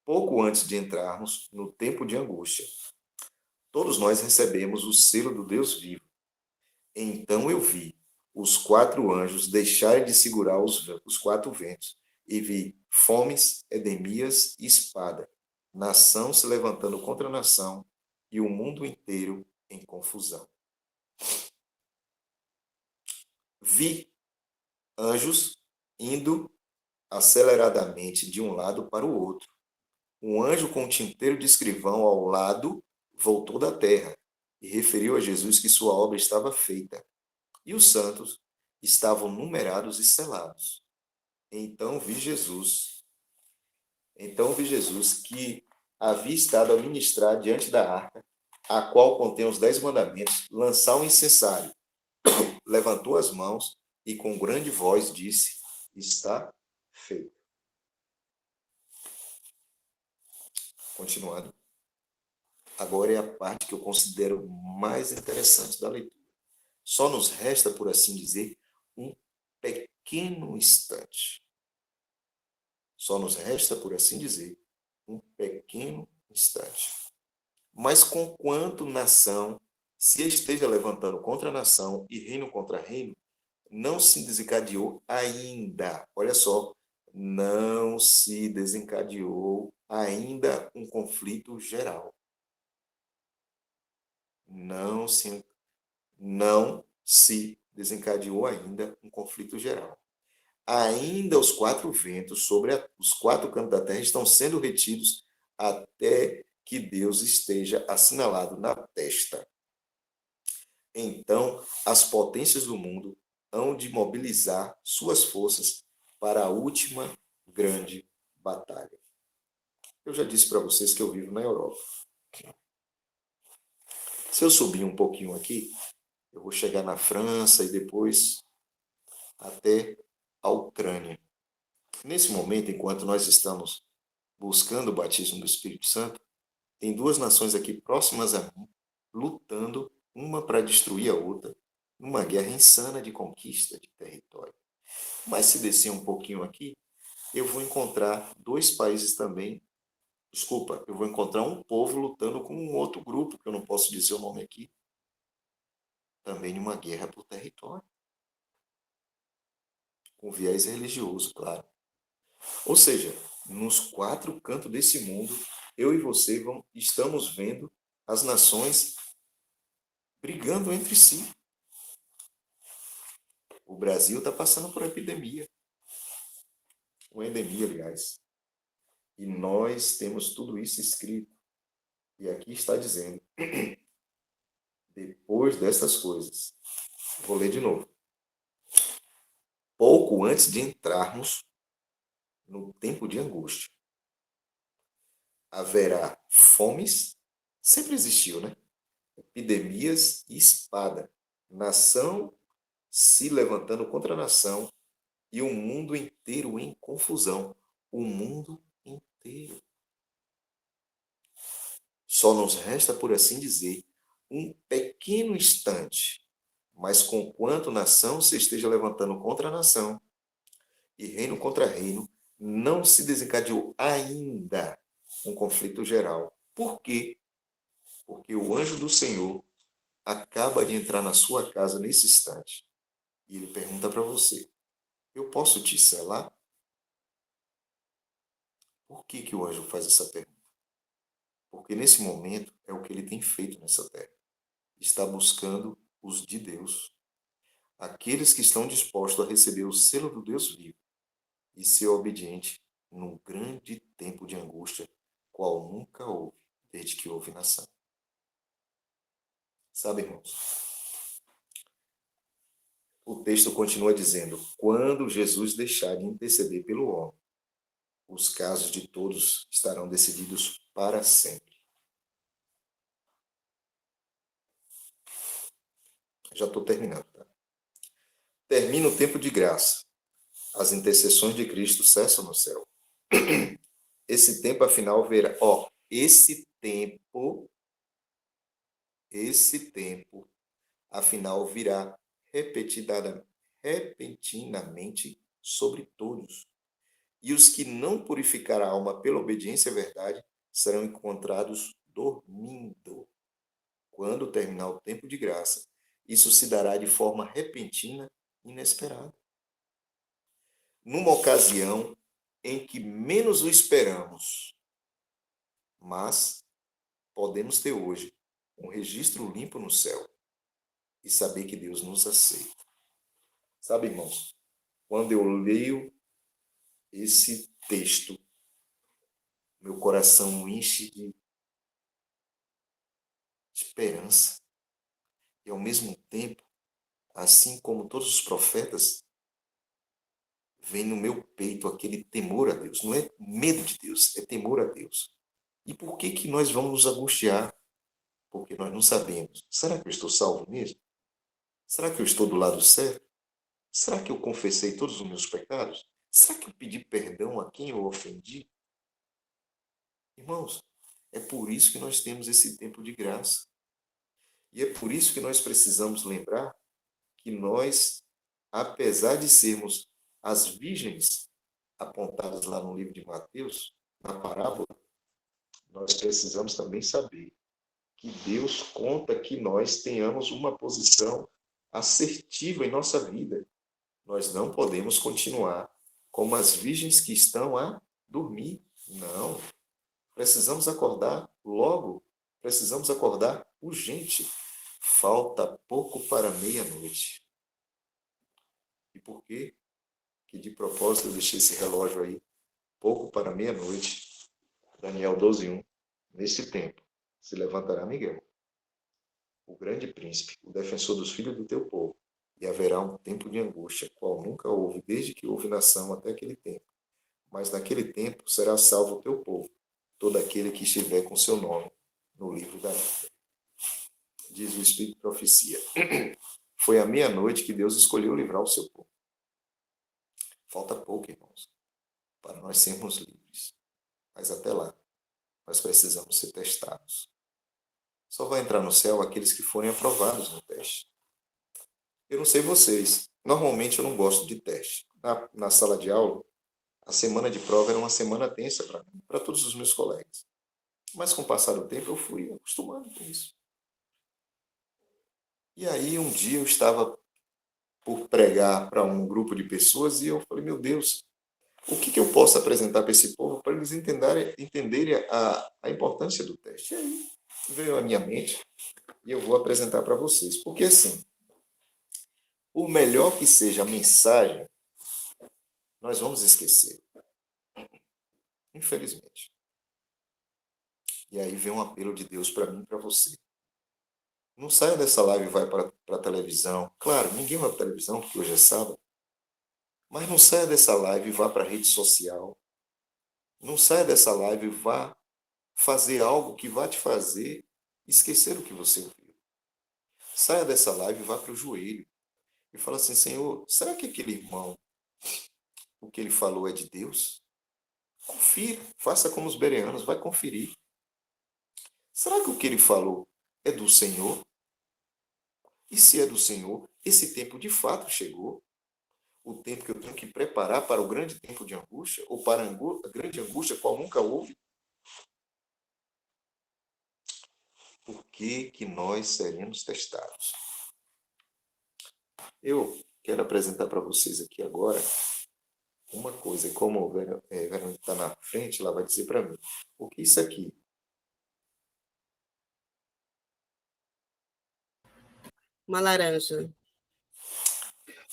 pouco antes de entrarmos no tempo de angústia, todos nós recebemos o selo do Deus vivo. Então eu vi os 4 anjos deixarem de segurar os 4 ventos, e vi fomes, epidemias e espada, nação se levantando contra nação, e o mundo inteiro em confusão. Vi anjos indo aceleradamente de um lado para o outro. Um anjo com um tinteiro de escrivão ao lado voltou da terra e referiu a Jesus que sua obra estava feita, e os santos estavam numerados e selados. Então vi Jesus que havia estado a ministrar diante da arca, a qual contém os 10 mandamentos, lançar um incensário. Levantou as mãos e com grande voz disse: está feito. Continuando. Agora é a parte que eu considero mais interessante da leitura. Só nos resta, por assim dizer, um pequeno instante. Só nos resta, por assim dizer, um pequeno instante. Mas conquanto nação se esteja levantando contra nação e reino contra reino, não se desencadeou ainda. Olha só, não se desencadeou ainda um conflito geral. Não se desencadeou ainda um conflito geral. Ainda os 4 ventos sobre os 4 cantos da terra estão sendo retidos até que Deus esteja assinalado na testa. Então, as potências do mundo hão de mobilizar suas forças para a última grande batalha. Eu já disse para vocês que eu vivo na Europa. Se eu subir um pouquinho aqui, eu vou chegar na França e depois até a Ucrânia. Nesse momento, enquanto nós estamos buscando o batismo do Espírito Santo, tem 2 nações aqui próximas a mim, lutando, uma para destruir a outra, numa guerra insana de conquista de território. Mas se descer um pouquinho aqui, eu vou encontrar 2 países também. Desculpa, eu vou encontrar um povo lutando com um outro grupo, que eu não posso dizer o nome aqui, também numa guerra por território. Com viés religioso, claro. Ou seja, nos 4 cantos desse mundo, eu e você estamos vendo as nações brigando entre si. O Brasil está passando por epidemia. Uma endemia, aliás. E nós temos tudo isso escrito. E aqui está dizendo, depois dessas coisas, vou ler de novo. Pouco antes de entrarmos no tempo de angústia, haverá fomes, sempre existiu, né? Epidemias e espada, nação se levantando contra nação e o mundo inteiro em confusão. O mundo inteiro. Só nos resta, por assim dizer, um pequeno instante, mas conquanto nação se esteja levantando contra nação e reino contra reino, não se desencadeou ainda um conflito geral. Por quê? Porque o anjo do Senhor acaba de entrar na sua casa nesse instante. E ele pergunta para você: eu posso te selar? Por que o anjo faz essa pergunta? Porque nesse momento é o que ele tem feito nessa terra. Está buscando os de Deus. Aqueles que estão dispostos a receber o selo do Deus vivo e ser obediente num grande tempo de angústia, qual nunca houve, desde que houve nação. Sabe, irmãos? O texto continua dizendo: quando Jesus deixar de interceder pelo homem, os casos de todos estarão decididos para sempre. Já estou terminando, tá? Termina o tempo de graça. As intercessões de Cristo cessam no céu. Esse tempo, afinal, verá. Esse tempo, afinal, virá repentinamente sobre todos. E os que não purificaram a alma pela obediência à verdade serão encontrados dormindo. Quando terminar o tempo de graça, isso se dará de forma repentina e inesperada. Numa ocasião em que menos o esperamos, mas podemos ter hoje um registro limpo no céu e saber que Deus nos aceita. Sabe, irmãos, quando eu leio esse texto, meu coração enche de esperança. E, ao mesmo tempo, assim como todos os profetas, vem no meu peito aquele temor a Deus. Não é medo de Deus, é temor a Deus. E por que que nós vamos nos angustiar? Porque nós não sabemos. Será que eu estou salvo mesmo? Será que eu estou do lado certo? Será que eu confessei todos os meus pecados? Será que eu pedi perdão a quem eu ofendi? Irmãos, é por isso que nós temos esse tempo de graça. E é por isso que nós precisamos lembrar que nós, apesar de sermos as virgens apontadas lá no livro de Mateus, na parábola, nós precisamos também saber que Deus conta que nós tenhamos uma posição assertiva em nossa vida. Nós não podemos continuar como as virgens que estão a dormir. Não. Precisamos acordar logo. Precisamos acordar urgente. Falta pouco para meia-noite. E por quê? Que de propósito eu deixei esse relógio aí, pouco para meia-noite, Daniel 12:1, nesse tempo se levantará Miguel, o grande príncipe, o defensor dos filhos do teu povo, e haverá um tempo de angústia, qual nunca houve, desde que houve nação até aquele tempo. Mas naquele tempo será salvo o teu povo, todo aquele que estiver com seu nome no livro da vida. Diz o Espírito de Profecia. Foi à meia-noite que Deus escolheu livrar o seu povo. Falta pouco, irmãos, para nós sermos livres. Mas até lá, nós precisamos ser testados. Só vai entrar no céu aqueles que forem aprovados no teste. Eu não sei vocês, normalmente eu não gosto de teste. Na sala de aula, a semana de prova era uma semana tensa para mim, para todos os meus colegas. Mas com o passar do tempo eu fui acostumando com isso. E aí um dia eu estava por pregar para um grupo de pessoas e eu falei, meu Deus, o que eu posso apresentar para esse povo para eles entenderem a importância do teste? E aí veio à minha mente e eu vou apresentar para vocês. Porque assim, por melhor que seja a mensagem, nós vamos esquecer. Infelizmente. E aí vem um apelo de Deus para mim e para você. Não saia dessa live e vai para a televisão. Claro, ninguém vai para a televisão, porque hoje é sábado. Mas não saia dessa live e vá para a rede social. Não saia dessa live e vá fazer algo que vai te fazer esquecer o que você ouviu. Saia dessa live e vá para o joelho. E fala assim, Senhor, será que aquele irmão, o que ele falou é de Deus? Confira, faça como os bereanos, vai conferir. Será que o que ele falou é do Senhor? E se é do Senhor, esse tempo de fato chegou? O tempo que eu tenho que preparar para o grande tempo de angústia, ou para a grande angústia qual nunca houve? Por que que nós seremos testados? Eu quero apresentar para vocês aqui agora uma coisa, e como a Verônica está na frente, ela vai dizer para mim, o que é isso aqui? Uma laranja.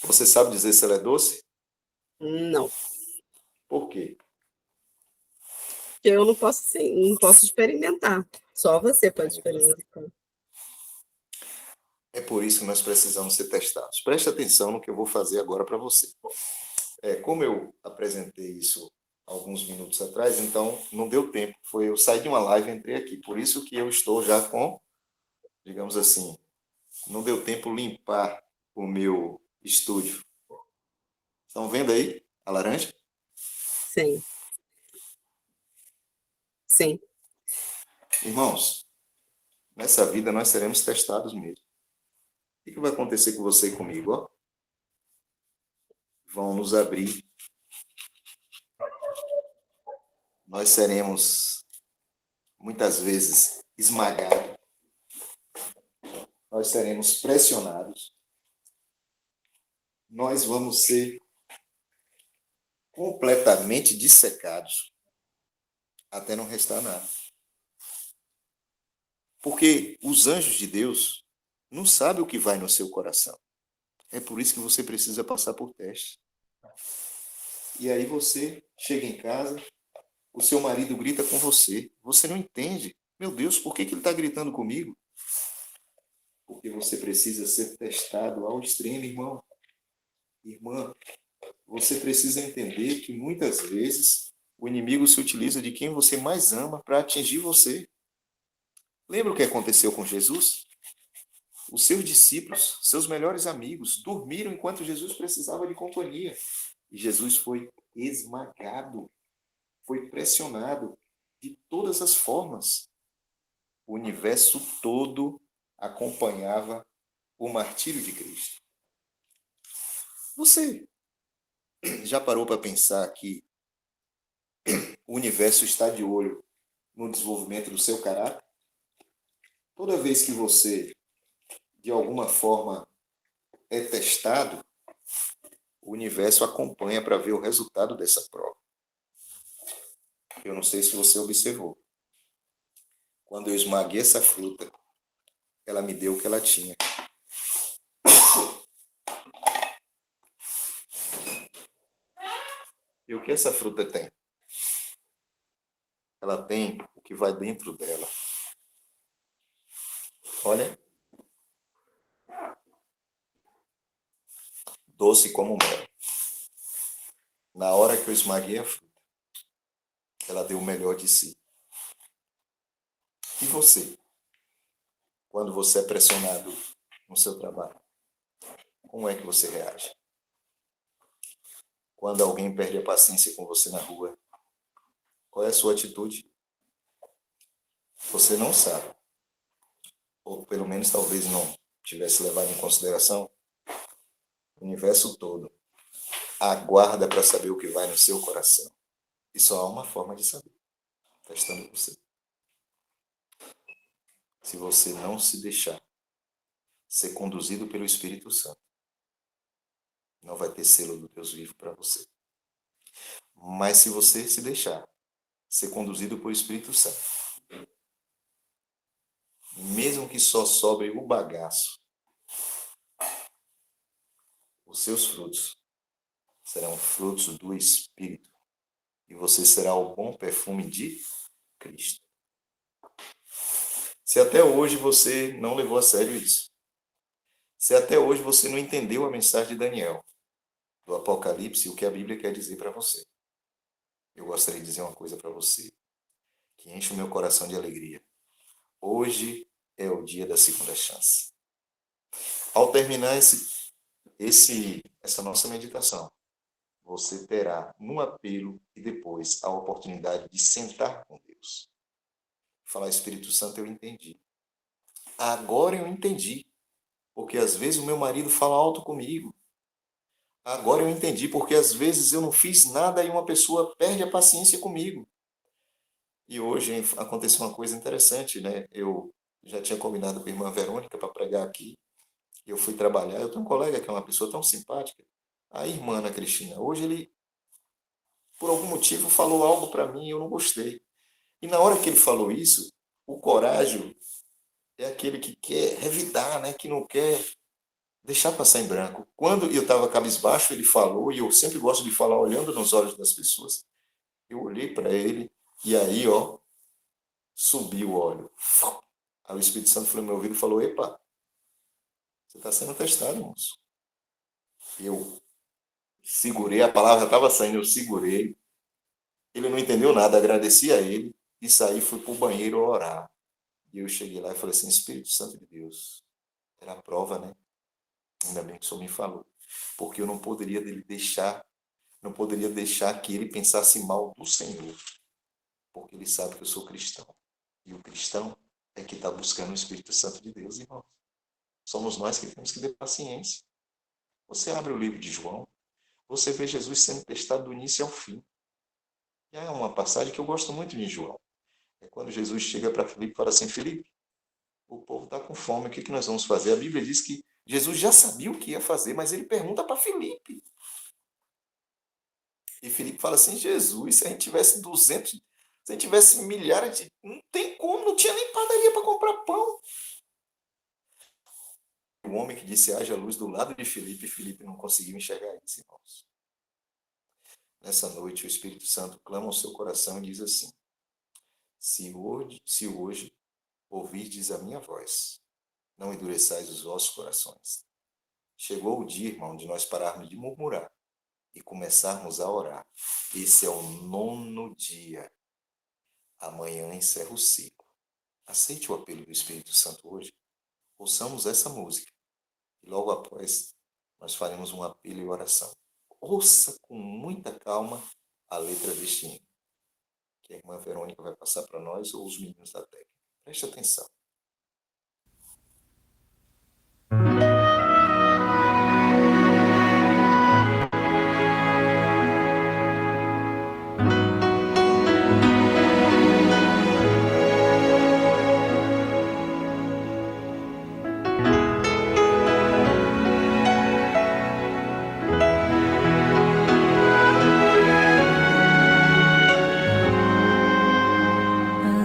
Você sabe dizer se ela é doce? Não. Por quê? Porque eu não posso, sim, não posso experimentar. Só você pode experimentar. É por isso que nós precisamos ser testados. Preste atenção no que eu vou fazer agora para você. Como eu apresentei isso alguns minutos atrás, então não deu tempo. Eu saí de uma live e entrei aqui. Por isso que eu estou já com, digamos assim, não deu tempo limpar o meu estúdio. Estão vendo aí a laranja? Sim. Sim. Irmãos, nessa vida nós seremos testados mesmo. que vai acontecer com você e comigo? Ó? Vão nos abrir. Nós seremos, muitas vezes, esmagados. Nós seremos pressionados. Nós vamos ser completamente dissecados, até não restar nada. Porque os anjos de Deus não sabem o que vai no seu coração. É por isso que você precisa passar por teste. E aí você chega em casa, o seu marido grita com você. Você não entende. Meu Deus, por que ele está gritando comigo? Porque você precisa ser testado ao extremo, irmão. Irmã, você precisa entender que muitas vezes o inimigo se utiliza de quem você mais ama para atingir você. Lembra o que aconteceu com Jesus? Os seus discípulos, seus melhores amigos, dormiram enquanto Jesus precisava de companhia. E Jesus foi esmagado, foi pressionado de todas as formas. O universo todo acompanhava o martírio de Cristo. Você já parou para pensar que o universo está de olho no desenvolvimento do seu caráter? Toda vez que você, de alguma forma, é testado, o universo acompanha para ver o resultado dessa prova. Eu não sei se você observou. Quando eu esmaguei essa fruta, ela me deu o que ela tinha. E o que essa fruta tem? Ela tem o que vai dentro dela. Olha. Doce como mel. Na hora que eu esmaguei a fruta, ela deu o melhor de si. E você? Quando você é pressionado no seu trabalho, como é que você reage? Quando alguém perde a paciência com você na rua, qual é a sua atitude? Você não sabe, ou pelo menos talvez não tivesse levado em consideração, o universo todo aguarda para saber o que vai no seu coração. E só há uma forma de saber, testando você. Se você não se deixar ser conduzido pelo Espírito Santo, não vai ter selo do Deus vivo para você. Mas se você se deixar ser conduzido pelo Espírito Santo, mesmo que só sobre o bagaço, os seus frutos serão frutos do Espírito. E você será o bom perfume de Cristo. Se até hoje você não levou a sério isso, se até hoje você não entendeu a mensagem de Daniel, do Apocalipse, o que a Bíblia quer dizer para você, eu gostaria de dizer uma coisa para você, que enche o meu coração de alegria. Hoje é o dia da segunda chance. Ao terminar essa nossa meditação, você terá no apelo e depois a oportunidade de sentar com Deus. Falar, Espírito Santo, eu entendi. Agora eu entendi. Porque às vezes o meu marido fala alto comigo. Agora eu entendi, porque às vezes eu não fiz nada e uma pessoa perde a paciência comigo. E hoje aconteceu uma coisa interessante, né? Eu já tinha combinado com a irmã Verônica para pregar aqui. Eu fui trabalhar. Eu tenho um colega que é uma pessoa tão simpática. A irmã Ana Cristina. Hoje ele, por algum motivo, falou algo para mim e eu não gostei. E na hora que ele falou isso, o corajem é aquele que quer revidar, né? Que não quer deixar passar em branco. Quando eu estava cabisbaixo, ele falou, e eu sempre gosto de falar olhando nos olhos das pessoas. Eu olhei para ele, e aí, ó, subiu o óleo. Aí o Espírito Santo foi no meu ouvido e falou, epa, você está sendo testado, moço. Eu segurei, a palavra estava saindo, eu segurei. Ele não entendeu nada, agradeci a ele, e saí, fui para o banheiro orar. E eu cheguei lá e falei assim, Espírito Santo de Deus, era a prova, né? Ainda bem que o Senhor me falou. Porque eu não poderia deixar que ele pensasse mal do Senhor. Porque ele sabe que eu sou cristão. E o cristão é que está buscando o Espírito Santo de Deus, irmão. somos nós que temos que ter paciência. Você abre o livro de João, você vê Jesus sendo testado do início ao fim. E há uma passagem que eu gosto muito de João. É quando Jesus chega para Filipe e fala assim: Filipe, o povo está com fome, o que nós vamos fazer? A Bíblia diz que Jesus já sabia o que ia fazer, mas ele pergunta para Filipe. E Filipe fala assim: Jesus, se a gente tivesse 200, se a gente tivesse milhares, não tem como, não tinha nem padaria para comprar pão. O homem que disse haja luz do lado de Filipe, Filipe não conseguiu enxergar isso, irmãos. Nessa noite o Espírito Santo clama ao seu coração e diz assim: se hoje ouvirdes a minha voz, não endureçais os vossos corações. Chegou o dia, irmão, de nós pararmos de murmurar e começarmos a orar. Esse é o 9º dia. Amanhã encerra o ciclo. Aceite o apelo do Espírito Santo hoje. Ouçamos essa música. E logo após, nós faremos um apelo e oração. Ouça com muita calma a letra deste hino, que a irmã Verônica vai passar para nós, ou os meninos da técnica. Preste atenção.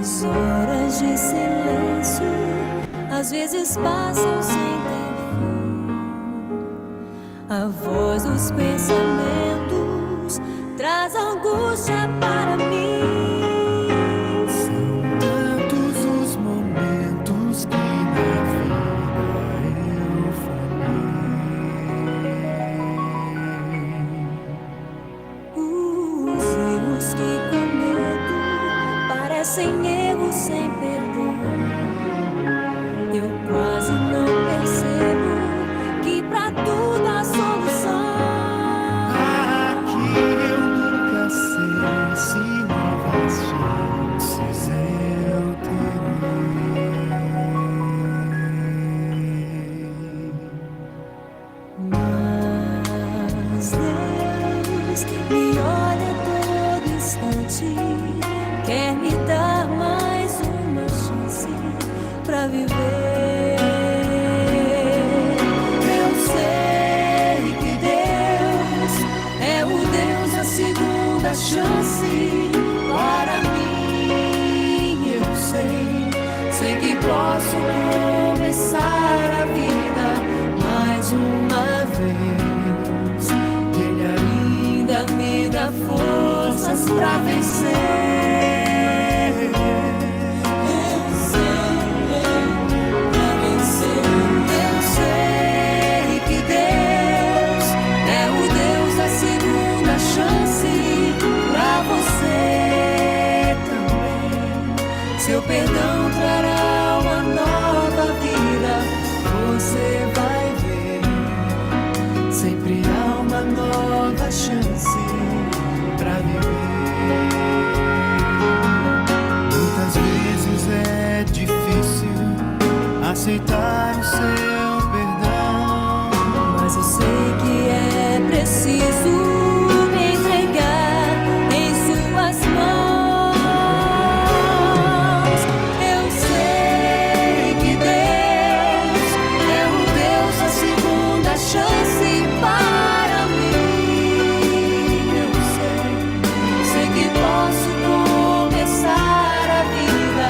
As horas de silêncio às vezes passam sem ter fim. A voz dos pensamentos traz angústia para mim. São tantos os momentos que na vida eu falhei. Os erros que cometo parecem erros sem perdão. Eu quase não percebo que pra tudo há solução. Aqui eu nunca sei se novas chances eu terei. Mas Deus me olha a todo instante, quer me dar mais uma chance pra viver. Eu sei que Deus é o Deus da segunda chance para mim. Eu sei que posso começar a vida mais uma vez. Ele ainda me dá forças pra vencer. Eu sei que Deus é o Deus da segunda chance pra você também. Seu perdão trará uma nova vida, você vai ver. Sempre há uma nova chance pra viver. Muitas vezes é difícil aceitar o seu perdão, Mas eu sei que é preciso me entregar em suas mãos. Eu sei que Deus é o Deus da segunda chance para mim. Eu sei que posso começar a vida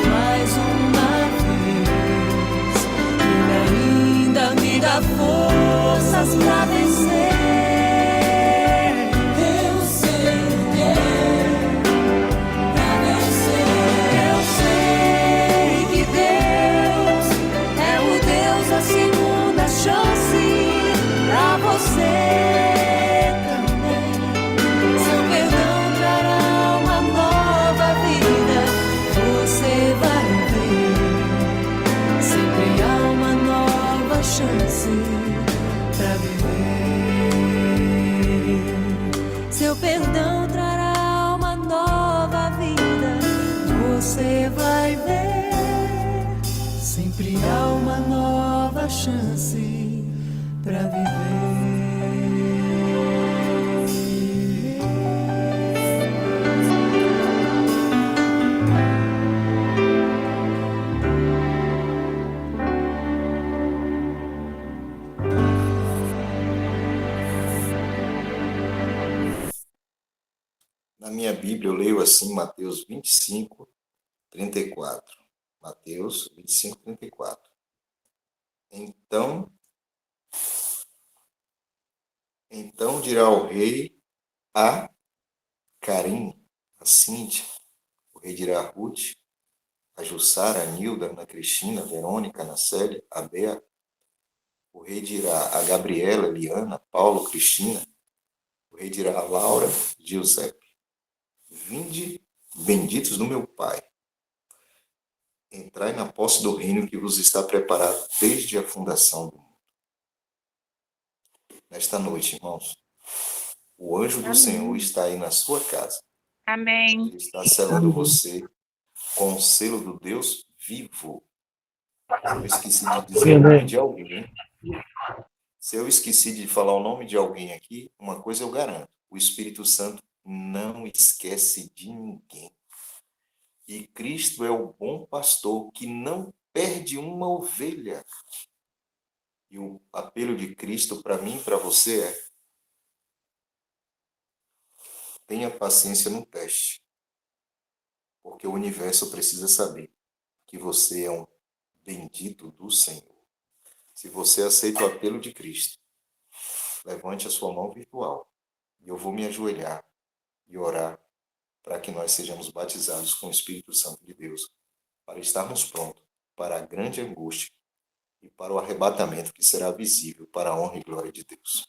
mais uma vez. Ele ainda me dá forças pra vencer. Eu sei que é pra vencer. Eu sei que Deus é o Deus da segunda chance pra você também. Seu perdão trará uma nova vida, você vai ver. Sempre há uma nova chance pra viver. Seu perdão trará uma nova vida, você vai ver. Sempre há uma nova uma chance pra viver. Na minha Bíblia, eu leio assim, Mateus 25, 34. Mateus 25, 34. Então dirá o rei a Carim, a Cíntia, o rei dirá a Ruth, a Jussara, a Nilda, a Ana Cristina, a Verônica, a Anacélia, a Bea, o rei dirá a Gabriela, a Liana, Paulo, Cristina, o rei dirá a Laura, Giuseppe. Vinde, benditos do meu Pai, entrai na posse do reino que vos está preparado desde a fundação do mundo. Nesta noite, irmãos, o anjo do Senhor está aí na sua casa. Amém. Ele está selando você com o selo do Deus vivo. Eu esqueci de dizer o nome de alguém. Se eu esqueci de falar o nome de alguém aqui, uma coisa eu garanto: o Espírito Santo não esquece de ninguém. E Cristo é o bom pastor que não perde uma ovelha. E o apelo de Cristo para mim e para você é: tenha paciência no teste. Porque o universo precisa saber que você é um bendito do Senhor. Se você aceita o apelo de Cristo, levante a sua mão virtual e eu vou me ajoelhar e orar para que nós sejamos batizados com o Espírito Santo de Deus, para estarmos prontos para a grande angústia e para o arrebatamento que será visível para a honra e glória de Deus.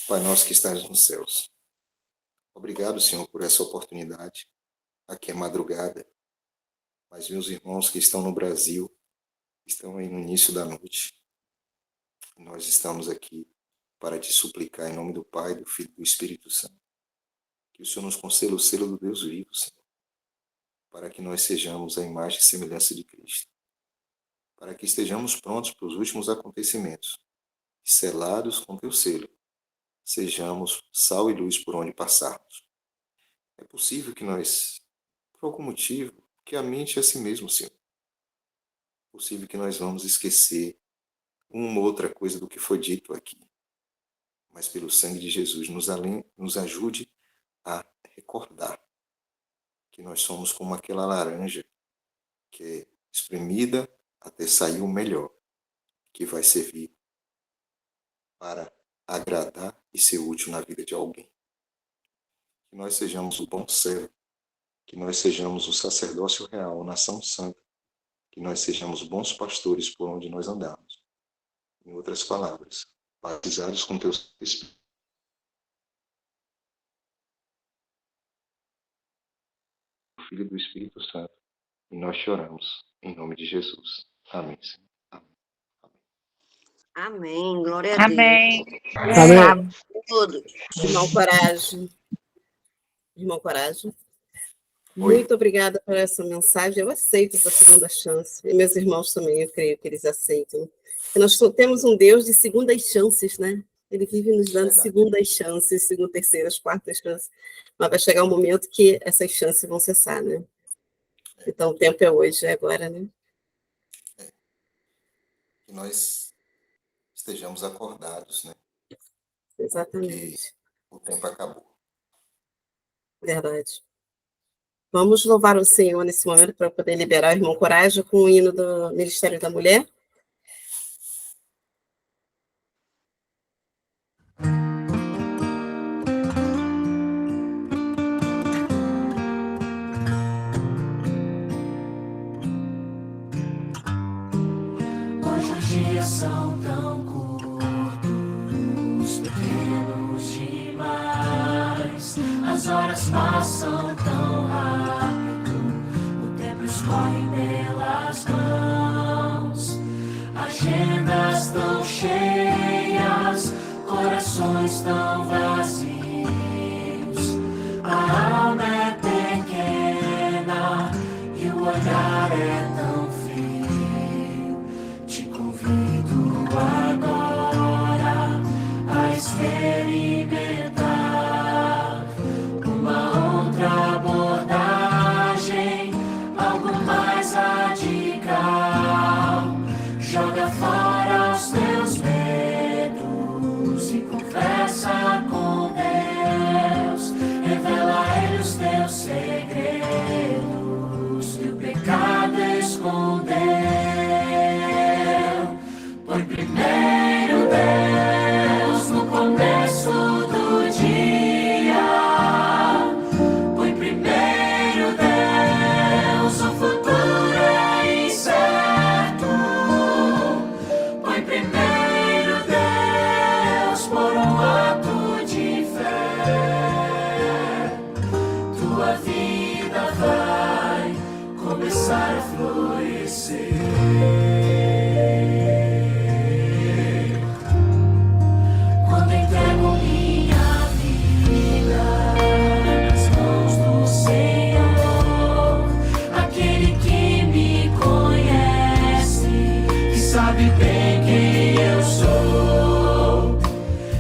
Pai nosso que estás nos céus, obrigado, Senhor, por essa oportunidade. Aqui é madrugada, mas meus irmãos que estão no Brasil estão aí no início da noite. Nós estamos aqui para te suplicar em nome do Pai, do Filho e do Espírito Santo, que o Senhor nos conceda o selo do Deus vivo, Senhor, para que nós sejamos a imagem e semelhança de Cristo, para que estejamos prontos para os últimos acontecimentos, selados com teu selo, sejamos sal e luz por onde passarmos. É possível que nós, por algum motivo, que a mente é assim mesmo, Senhor. É possível que nós vamos esquecer uma ou outra coisa do que foi dito aqui. Mas pelo sangue de Jesus, nos ajude a recordar que nós somos como aquela laranja que é espremida até sair o melhor, que vai servir para agradar e ser útil na vida de alguém. Que nós sejamos o bom servo, que nós sejamos o sacerdócio real, a nação santa, que nós sejamos bons pastores por onde nós andamos. Em outras palavras, batizados com teu Espírito. Filho do Espírito Santo, e nós choramos em nome de Jesus. Amém, Senhor. Amém. Glória a Amém. Deus. Amém. Todos. Irmão Coragem. Irmão Coragem. Oi. Muito obrigada por essa mensagem. Eu aceito essa segunda chance. E meus irmãos também, eu creio que eles aceitam. E nós temos um Deus de segundas chances, né? Ele vive nos dando segundas chances, terceiras, quartas chances. Mas vai chegar um momento que essas chances vão cessar, né? Então o tempo é hoje, é agora, né? Que nós estejamos acordados, né? Exatamente. Porque o tempo acabou. Verdade. Vamos louvar o Senhor nesse momento para poder liberar o irmão Coragem com o hino do Ministério da Mulher. Hoje os dias são tão curtos, pequenos demais. As horas passam tão rápido, o tempo escorre pelas mãos. Agendas tão cheias, corações tão vazios. Quando entrego minha vida nas mãos do Senhor, aquele que me conhece, que sabe bem quem eu sou,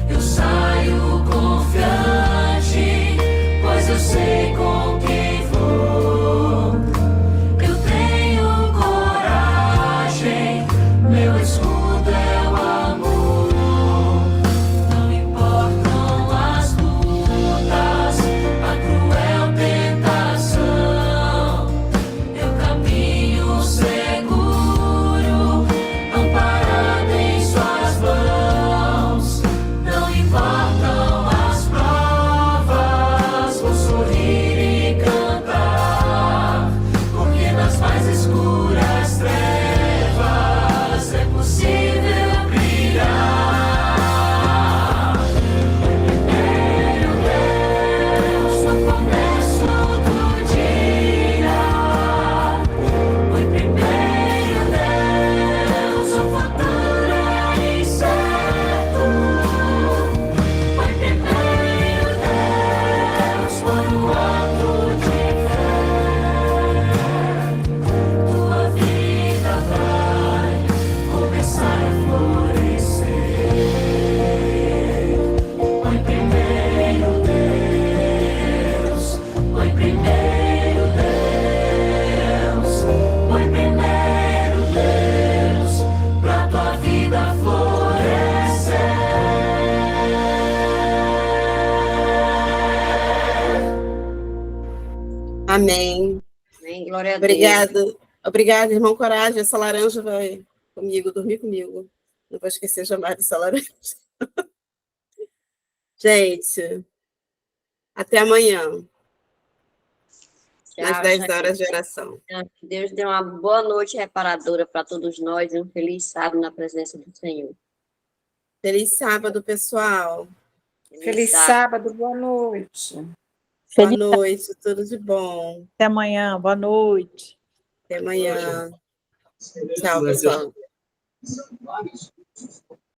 eu saio confiante, pois eu sei com quem vou. Eu tenho coragem, meu escudo é o amor. Não importam as lutas, a cruel tentação, eu caminho seguro, amparado em suas mãos. Não importam as provas, vou sorrir e cantar, porque nas mais escuras trevas é possível brilhar. Meu Deus, no começo do dia, foi primeiro Deus, o futuro é incerto. Foi primeiro Deus, foi o ato de fé. Tua vida vai começar a florescer. Foi primeiro Deus, foi primeiro Deus, foi primeiro Deus, pra tua vida florescer. Amém. Amém. Glória a Deus. Obrigada. Obrigada, irmão Coragem. Essa laranja vai comigo, dormir comigo. Não vou esquecer jamais dessa laranja. Gente, até amanhã, às Tchau, 10 tchau. horas de oração. Que Deus dê uma boa noite reparadora para todos nós e um feliz sábado na presença do Senhor. Feliz sábado, pessoal. Feliz sábado, boa noite. Boa Feliz noite, tudo de bom. até amanhã. Boa noite. Até amanhã. Tchau, pessoal.